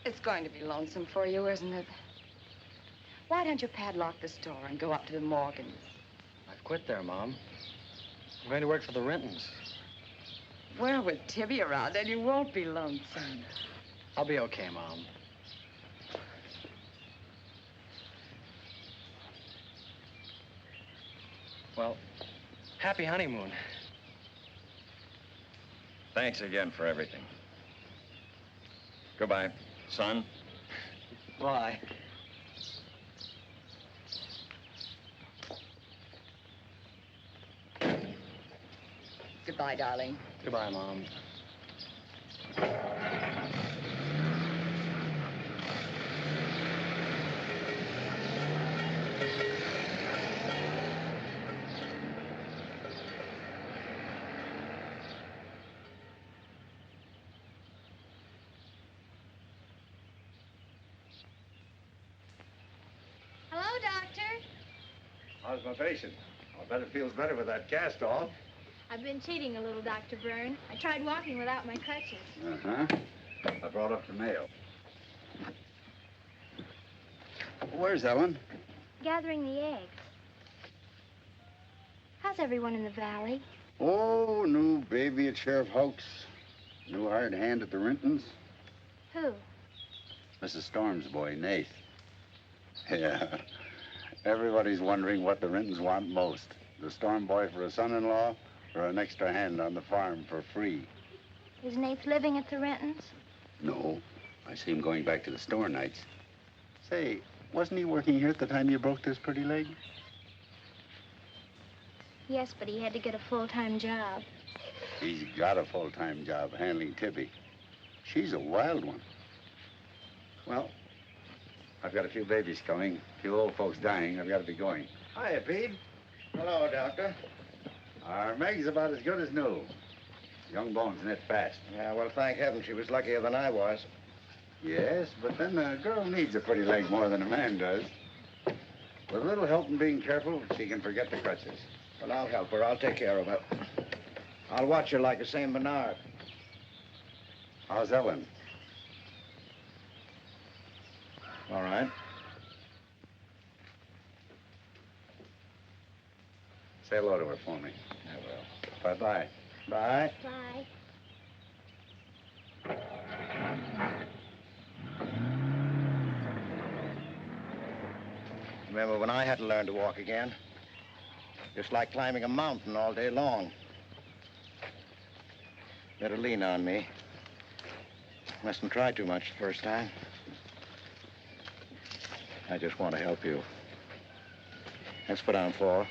It's going to be lonesome for you, isn't it? Why don't you padlock the store and go up to the Morgans? I've quit there, Mom. I'm going to work for the Rentons. Well, with Tibby around, then you won't be lonesome. I'll be okay, Mom. Well, happy honeymoon. Thanks again for everything. Goodbye. Son? Bye. Goodbye, darling. Goodbye, Mom. Hello, Doctor. How's my patient? I'll bet it feels better with that cast off. I've been cheating a little, Dr. Byrne. I tried walking without my crutches. Uh-huh. I brought up the mail. Where's Ellen? Gathering the eggs. How's everyone in the valley? Oh, new baby at Sheriff Hoke's. New hired hand at the Rintons. Who? Mrs. Storm's boy, Nath. Yeah. Everybody's wondering what the Rintons want most. The Storm boy for a son-in-law or an extra hand on the farm for free. Is Nath living at the Rentons? No. I see him going back to the store nights. Say, wasn't he working here at the time you broke this pretty leg? Yes, but he had to get a full-time job. He's got a full-time job handling Tibby. She's a wild one. Well, I've got a few babies coming, a few old folks dying. I've got to be going. Hiya, Pete. Hello, Doctor. Our Meg's about as good as new. Young bones knit fast. Yeah, well, thank heaven she was luckier than I was. Yes, but then a girl needs a pretty leg more than a man does. With a little help and being careful, she can forget the crutches. Well, I'll help her. I'll take care of her. I'll watch her like a St. Bernard. How's Ellen? All right. Say hello to her for me. I will. Bye-bye. Bye. Bye. Remember when I had to learn to walk again? Just like climbing a mountain all day long. Better lean on me. Mustn't try too much the first time. I just want to help you. That's what I'm for.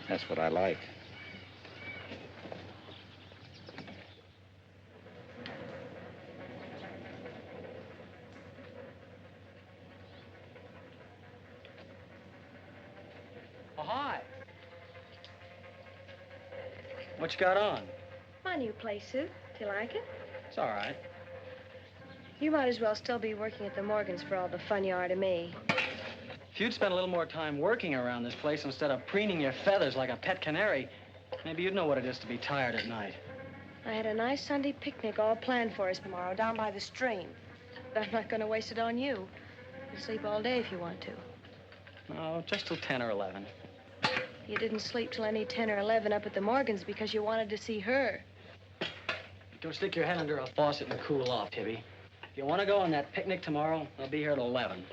That's what I like. Oh, hi. What you got on? My new play suit. Do you like it? It's all right. You might as well still be working at the Morgans for all the fun you are to me. If you'd spent a little more time working around this place instead of preening your feathers like a pet canary, maybe you'd know what it is to be tired at night. I had a nice Sunday picnic all planned for us tomorrow down by the stream. But I'm not going to waste it on you. You can sleep all day if you want to. No, just till 10 or 11. You didn't sleep till any 10 or 11 up at the Morgans because you wanted to see her. Go stick your head under a faucet and cool off, Tibby. If you want to go on that picnic tomorrow, I'll be here at 11.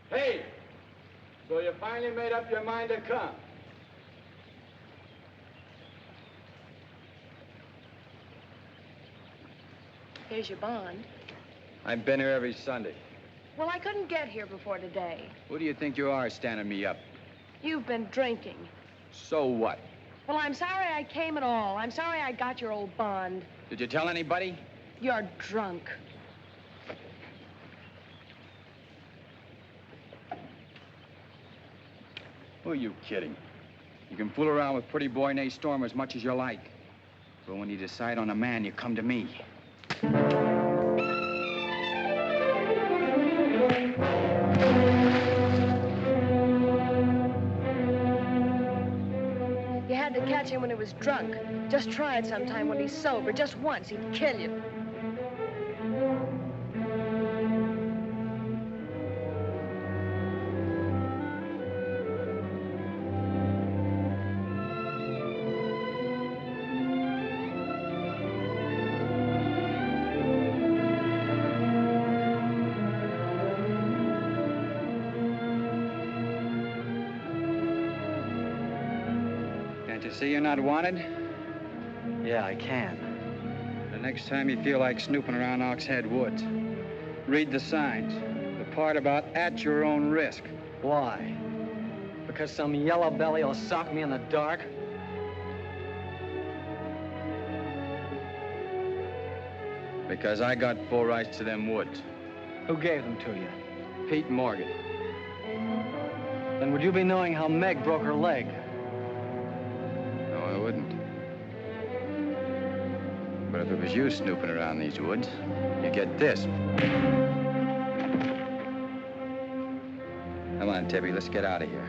Hey, so you finally made up your mind to come? Here's your bond. I've been here every Sunday. Well, I couldn't get here before today. Who do you think you are standing me up? You've been drinking. So what? Well, I'm sorry I came at all. I'm sorry I got your old bond. Did you tell anybody? You're drunk. Who are you kidding? You can fool around with pretty boy Nate Storm as much as you like. But when you decide on a man, you come to me. had to catch him when he was drunk. Just try it sometime when he's sober. Just once, he'd kill you. See you're not wanted? Yeah, I can. The next time you feel like snooping around Oxhead Woods, read the signs. The part about at your own risk. Why? Because some yellow belly will sock me in the dark? Because I got full rights to them woods. Who gave them to you? Pete Morgan. Then would you be knowing how Meg broke her leg? No, I wouldn't. But if it was you snooping around these woods, you get this. Come on, Tibby, let's get out of here.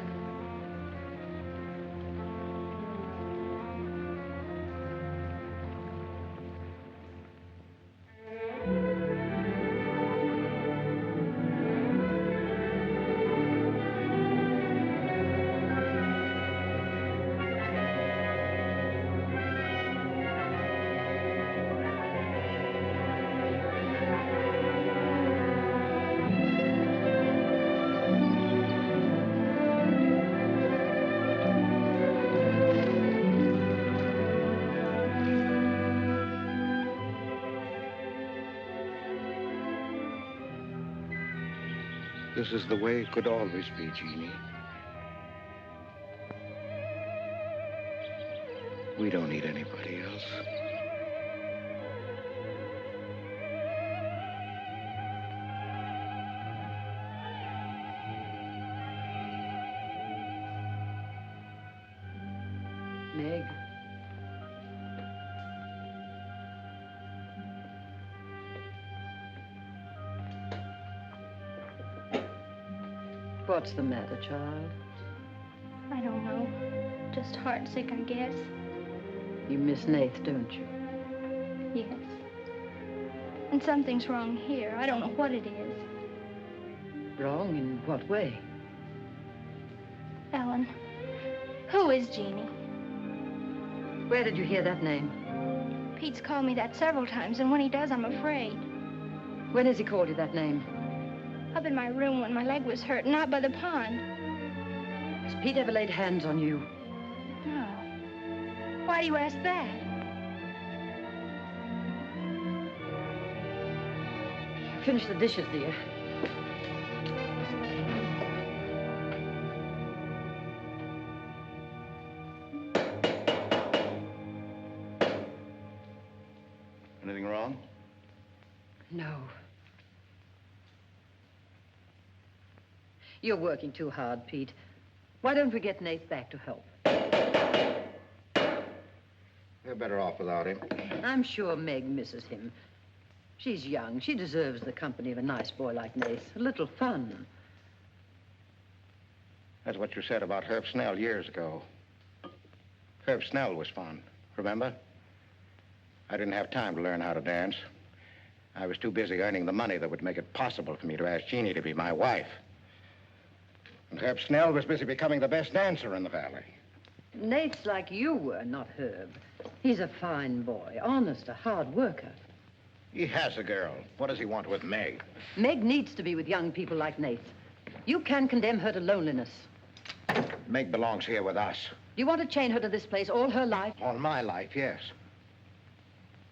This is the way it could always be, Jeannie. We don't need anybody else. Meg. What's the matter, child? I don't know. Just heartsick, I guess. You miss Nath, don't you? Yes. And something's wrong here. I don't know what it is. Wrong in what way? Ellen, who is Jeannie? Where did you hear that name? Pete's called me that several times, and when he does, I'm afraid. When has he called you that name? Up in my room when my leg was hurt, and out by the pond. Has Pete ever laid hands on you? No. Why do you ask that? Finish the dishes, dear. Anything wrong? No. You're working too hard, Pete. Why don't we get Nath back to help? You're better off without him. I'm sure Meg misses him. She's young. She deserves the company of a nice boy like Nath. A little fun. That's what you said about Herb Snell years ago. Herb Snell was fun, remember? I didn't have time to learn how to dance. I was too busy earning the money that would make it possible for me to ask Jeannie to be my wife. And Herb Snell was busy becoming the best dancer in the valley. Nath's like you were, not Herb. He's a fine boy, honest, a hard worker. He has a girl. What does he want with Meg? Meg needs to be with young people like Nath. You can condemn her to loneliness. Meg belongs here with us. Do you want to chain her to this place all her life? All my life, yes.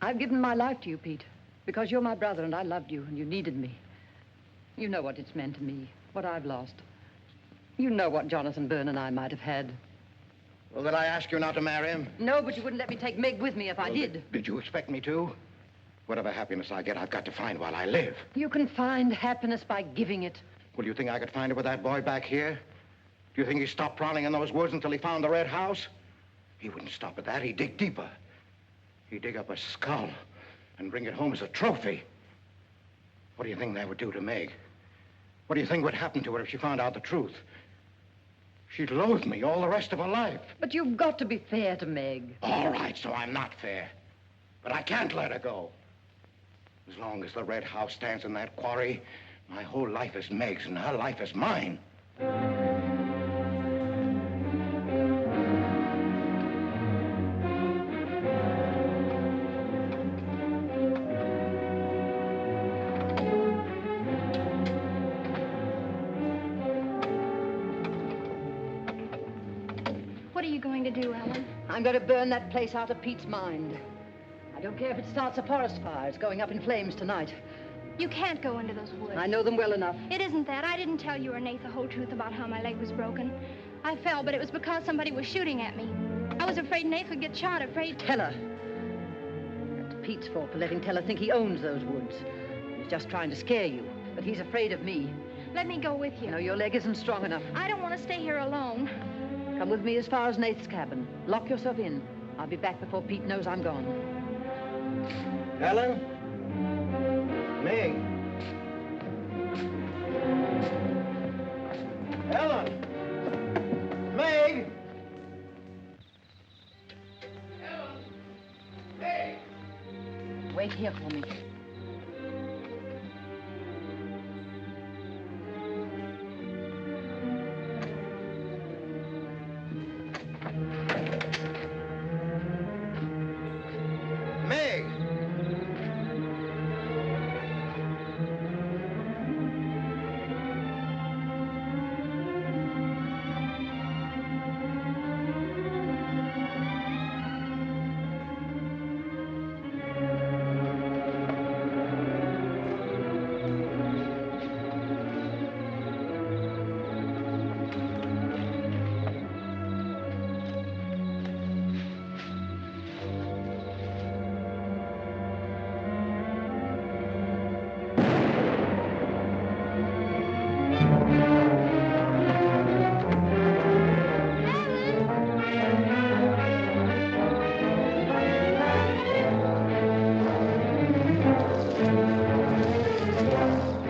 I've given my life to you, Pete, because you're my brother and I loved you and you needed me. You know what it's meant to me, what I've lost. You know what Jonathan Byrne and I might have had. Well, did I ask you not to marry him? No, but you wouldn't let me take Meg with me if I did. Did you expect me to? Whatever happiness I get, I've got to find while I live. You can find happiness by giving it. Well, do you think I could find it with that boy back here? Do you think he stopped prowling in those woods until he found the red house? He wouldn't stop at that. He'd dig deeper. He'd dig up a skull and bring it home as a trophy. What do you think that would do to Meg? What do you think would happen to her if she found out the truth? She'd loathe me all the rest of her life. But you've got to be fair to Meg. All right, so I'm not fair. But I can't let her go. As long as the red house stands in that quarry, my whole life is Meg's and her life is mine. What are you going to do, Ellen? I'm going to burn that place out of Pete's mind. I don't care if it starts a forest fire. It's going up in flames tonight. You can't go into those woods. I know them well enough. It isn't that. I didn't tell you or Nate the whole truth about how my leg was broken. I fell, but it was because somebody was shooting at me. I was afraid Nate would get shot, afraid... Tell her. That's Pete's fault for letting Teller think he owns those woods. He's just trying to scare you, but he's afraid of me. Let me go with you. No, your leg isn't strong enough. I don't want to stay here alone. Come with me as far as Nate's cabin. Lock yourself in. I'll be back before Pete knows I'm gone. Ellen? Meg? Ellen? Meg? Meg! Wait here for me. Meg!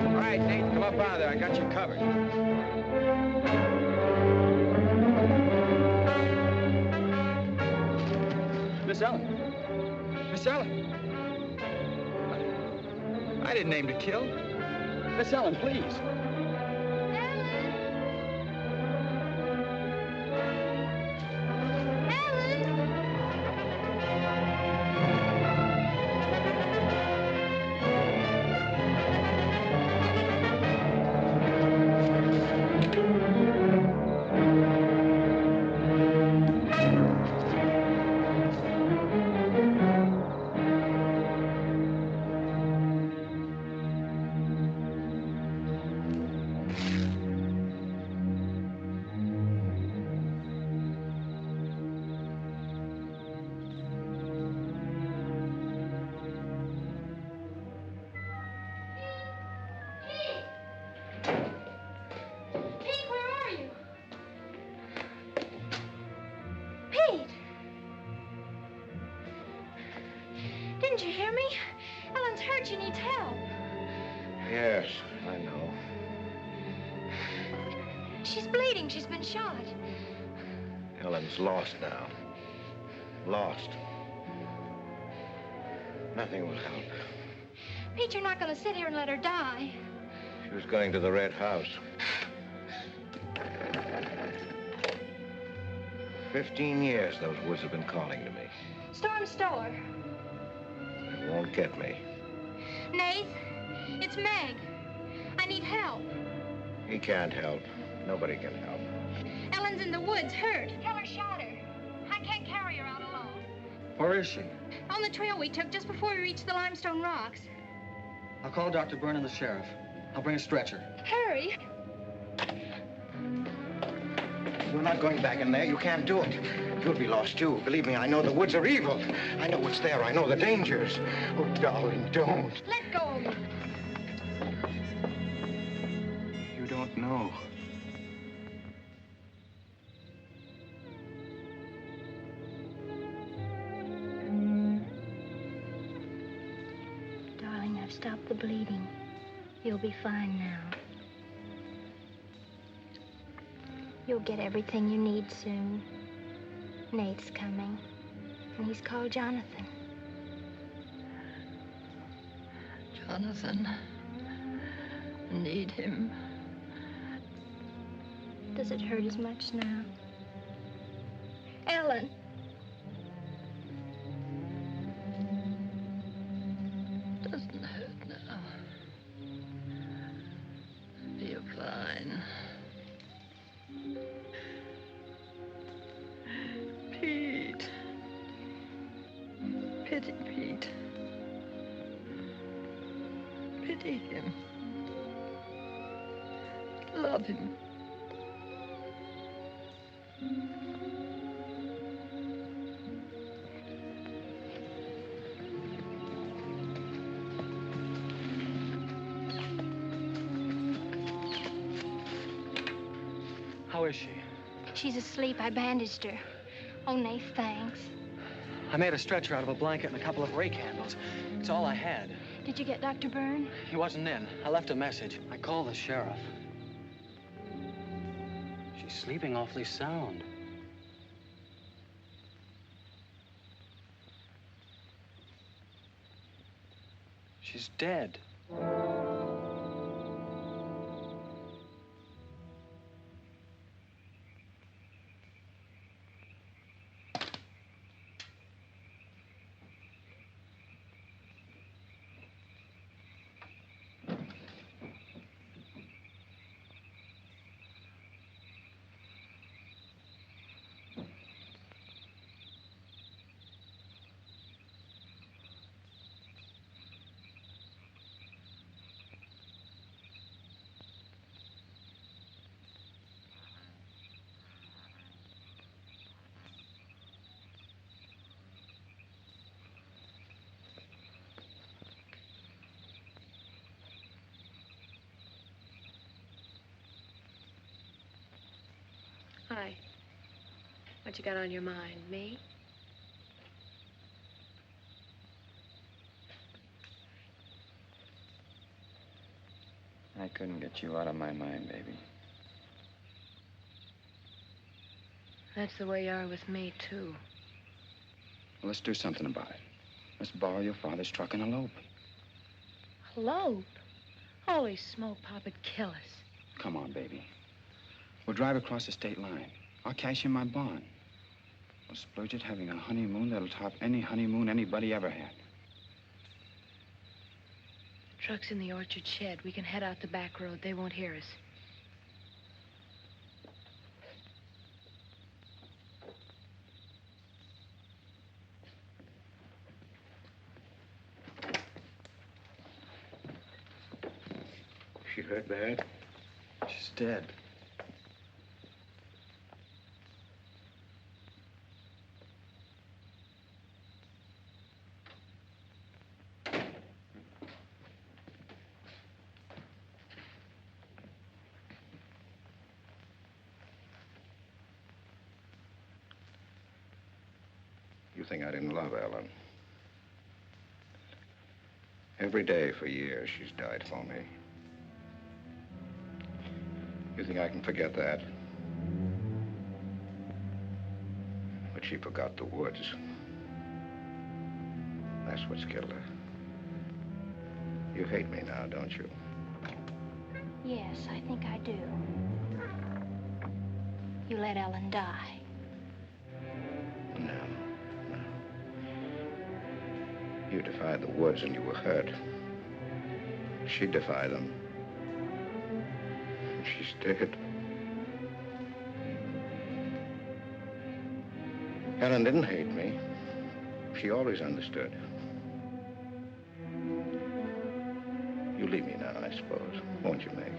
All right, Nate, come up out of there. I got you covered. Miss Ellen. Miss Ellen. I didn't aim to kill. Miss Ellen, please. Pete, where are you? Pete! Didn't you hear me? Ellen's hurt. She needs help. Yes, I know. She's bleeding. She's been shot. Ellen's lost now. Lost. Nothing will help. Pete, you're not going to sit here and let her die. She was going to the red house. 15 years those woods have been calling to me. Storm Stower. They won't get me. Nath, it's Meg. I need help. He can't help. Nobody can help. Ellen's in the woods, hurt. Teller shot her. I can't carry her out alone. Where is she? On the trail we took just before we reached the limestone rocks. I'll call Dr. Byrne and the sheriff. I'll bring a stretcher. Hurry. You're not going back in there. You can't do it. You'll be lost, too. Believe me, I know the woods are evil. I know what's there. I know the dangers. Oh, darling, don't. Let go of me. You don't know. Darling, I've stopped the bleeding. You'll be fine now. You'll get everything you need soon. Nate's coming, and he's called Jonathan. Jonathan, I need him. Does it hurt as much now? Ellen! Doesn't hurt now. You're fine. Pete. Pity Pete. Pity him. Love him. How is she? She's asleep. I bandaged her. Oh, Nath, thanks. I made a stretcher out of a blanket and a couple of rake handles. It's all I had. Did you get Dr. Byrne? He wasn't in. I left a message. I called the sheriff. She's sleeping awfully sound. She's dead. Hi. What you got on your mind? Me? I couldn't get you out of my mind, baby. That's the way you are with me, too. Well, let's do something about it. Let's borrow your father's truck and elope. Elope? Holy smoke, Pop, it'd kill us. Come on, baby. We'll drive across the state line. I'll cash in my bond. We'll splurge it having a honeymoon that'll top any honeymoon anybody ever had. The truck's in the orchard shed. We can head out the back road. They won't hear us. She hurt bad? She's dead. You think I didn't love Ellen? Every day for years, she's died for me. You think I can forget that? But she forgot the woods. That's what's killed her. You hate me now, don't you? Yes, I think I do. You let Ellen die. No. You defied the woods and you were hurt. She defied them. And she's dead. Ellen didn't hate me. She always understood. You leave me now, I suppose. Won't you, Meg?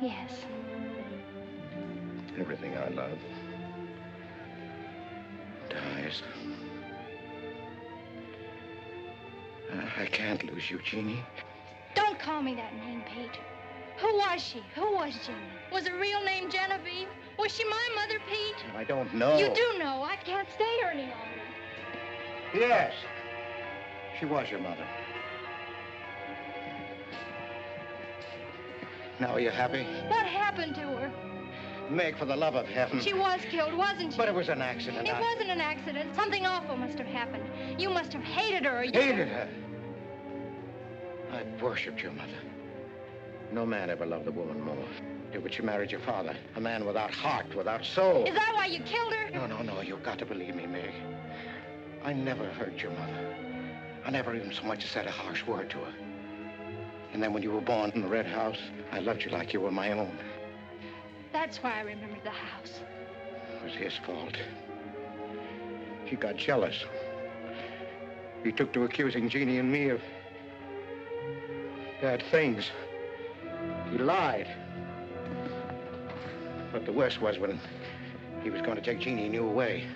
Yes. Everything I love dies. I can't lose you, Jeannie. Don't call me that name, Pete. Who was she? Who was Jeannie? Was her real name Genevieve? Was she my mother, Pete? I don't know. You do know. I can't stay here any longer. Yes. She was your mother. Now are you happy? What happened to her? Meg, for the love of heaven. She was killed, wasn't she? But it was an accident. It wasn't an accident. Something awful must have happened. You must have hated her. Hated her? I worshipped your mother. No man ever loved a woman more. But she married your father. A man without heart, without soul. Is that why you killed her? No. You've got to believe me, Meg. I never hurt your mother. I never even so much as said a harsh word to her. And then when you were born in the red house, I loved you like you were my own. That's why I remembered the house. It was his fault. He got jealous. He took to accusing Jeannie and me of bad things. He lied. But the worst was when he was going to take Jeannie and you away.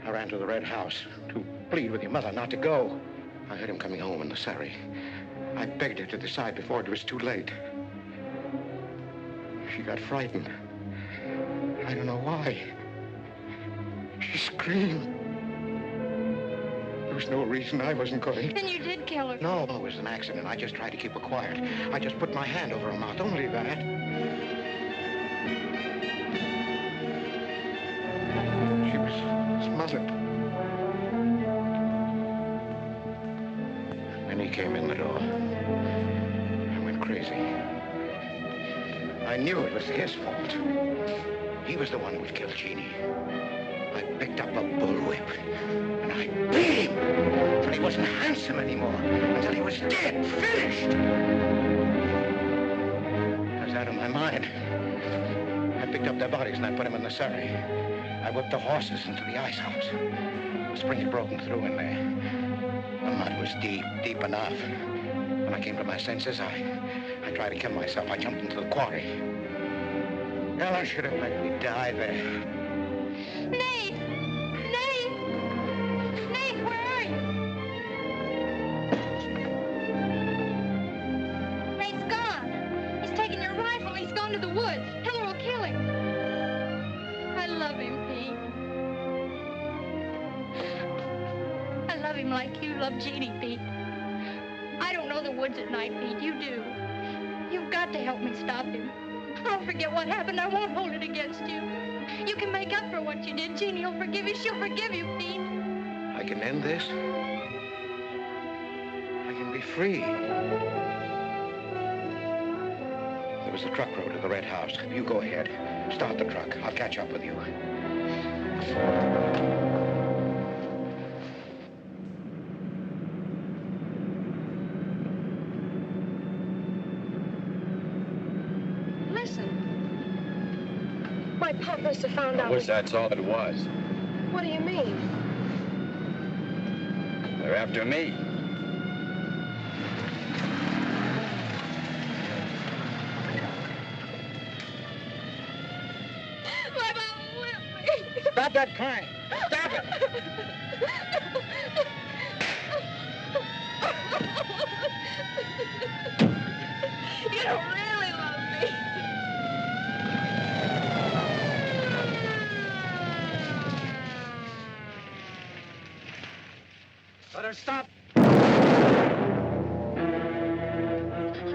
I ran to the red house to plead with your mother not to go. I heard him coming home in the surrey. I begged her to decide before it was too late. She got frightened. I don't know why. She screamed. There was no reason I wasn't going. Then you did kill her. No, it was an accident. I just tried to keep her quiet. I just put my hand over her mouth, only that. She was smothered. Then he came in the door. I went crazy. I knew it was his fault. He was the one who had killed Jeannie. I picked up a bullwhip, and I beat him until he wasn't handsome anymore, until he was dead, finished. I was out of my mind. I picked up their bodies and I put them in the surrey. I whipped the horses into the ice house. The spring had broken through in there. The mud was deep, deep enough. When I came to my senses, I tried to kill myself. I jumped into the quarry. Ella should have let me die there. Nate! Nate! Nate, where are you? Nate's gone. He's taken your rifle. He's gone to the woods. Hiller will kill him. I love him, Pete. I love him like you love Jeannie, Pete. I don't know the woods at night, Pete. You do. You've got to help me stop him. I'll forget what happened. I won't hold it against you. You can make up for what you did. Jeannie will forgive you. She'll forgive you, Pete. I can end this. I can be free. There was a truck road to the red house. You go ahead. Start the truck. I'll catch up with you. My pop must have found out. I wish that's all it was. What do you mean? They're after me. My mama whipped me. Stop that crying. Stop it. You don't really love me. Let her stop.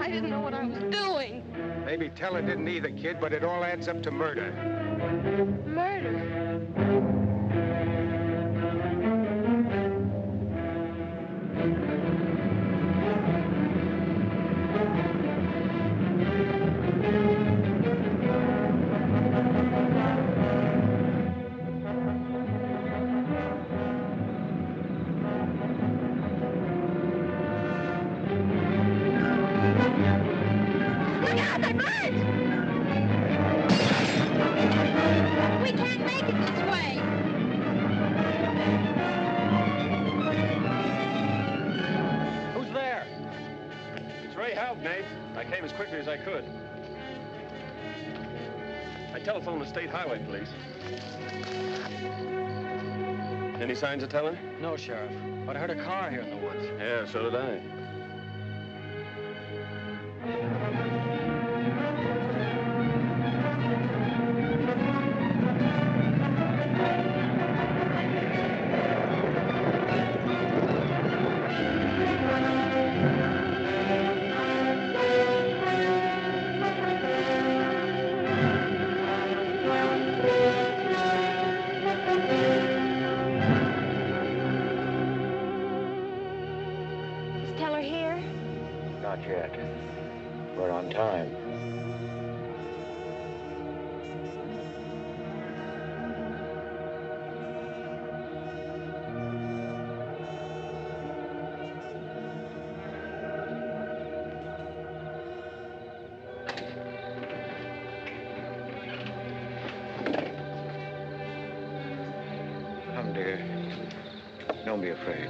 I didn't know what I was doing. Maybe Teller didn't either, kid, but it all adds up to murder. Murder? Look out, they burn! We can't make it this way. Who's there? It's Ray Houck, Nate. I came as quickly as I could. I telephoned the state highway police. Any signs of Teller? No, Sheriff. But I heard a car here in the woods. Yeah, so did I. that. We're on time. Come, dear. Don't be afraid.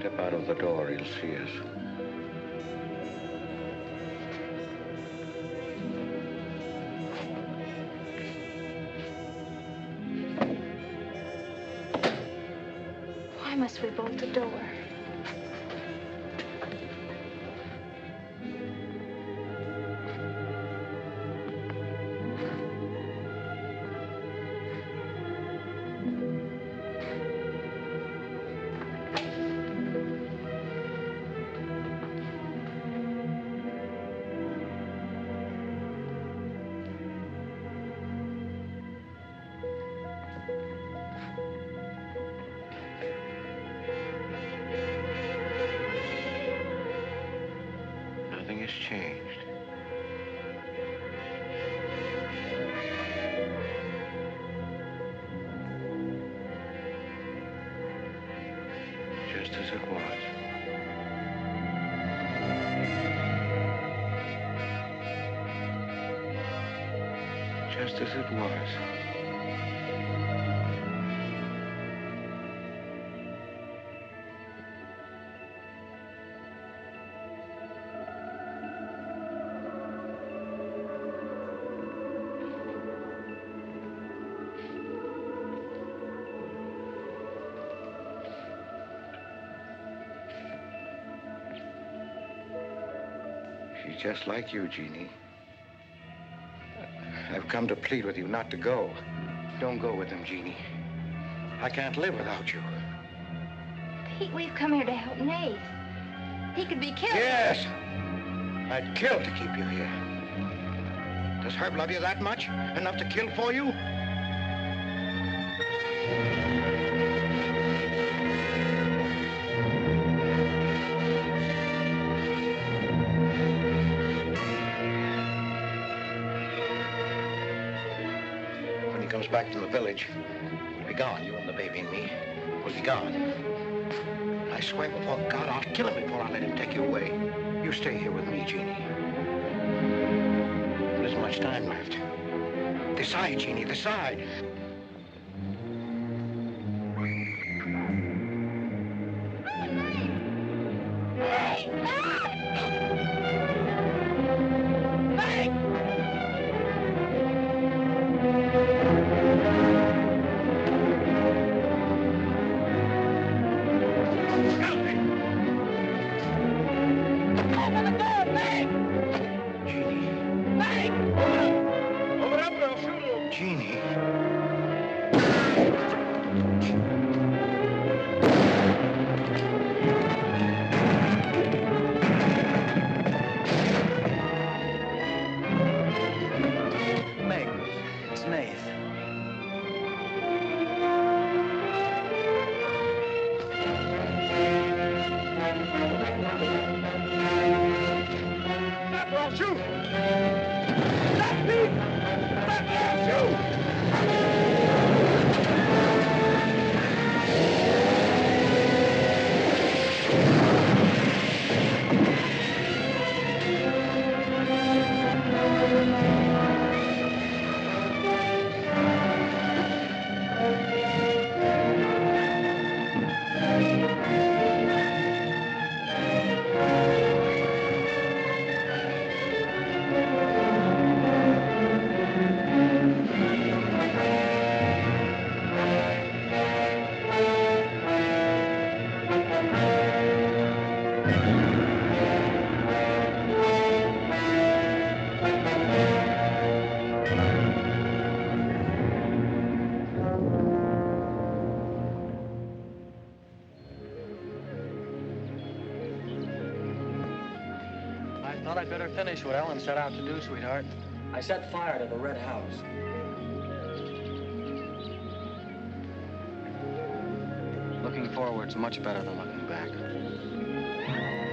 Step out of the door, he'll see us. Why must we bolt the door? Nothing has changed. Just as it was. Just as it was. She's just like you, Jeannie. I've come to plead with you not to go. Don't go with him, Jeannie. I can't live without you. Pete, we've come here to help Nate. He could be killed. Yes! I'd kill to keep you here. Does Herb love you that much? Enough to kill for you? When he comes back from the village, we'll be gone. You and the baby and me. We'll be gone. I swear before God, I'll kill him before I let him take you away. You stay here with me, Jeannie. There isn't much time left. Decide, Jeannie, decide. Jeannie. Thought I'd better finish what Ellen set out to do, sweetheart. I set fire to the red house. Looking forward's much better than looking back.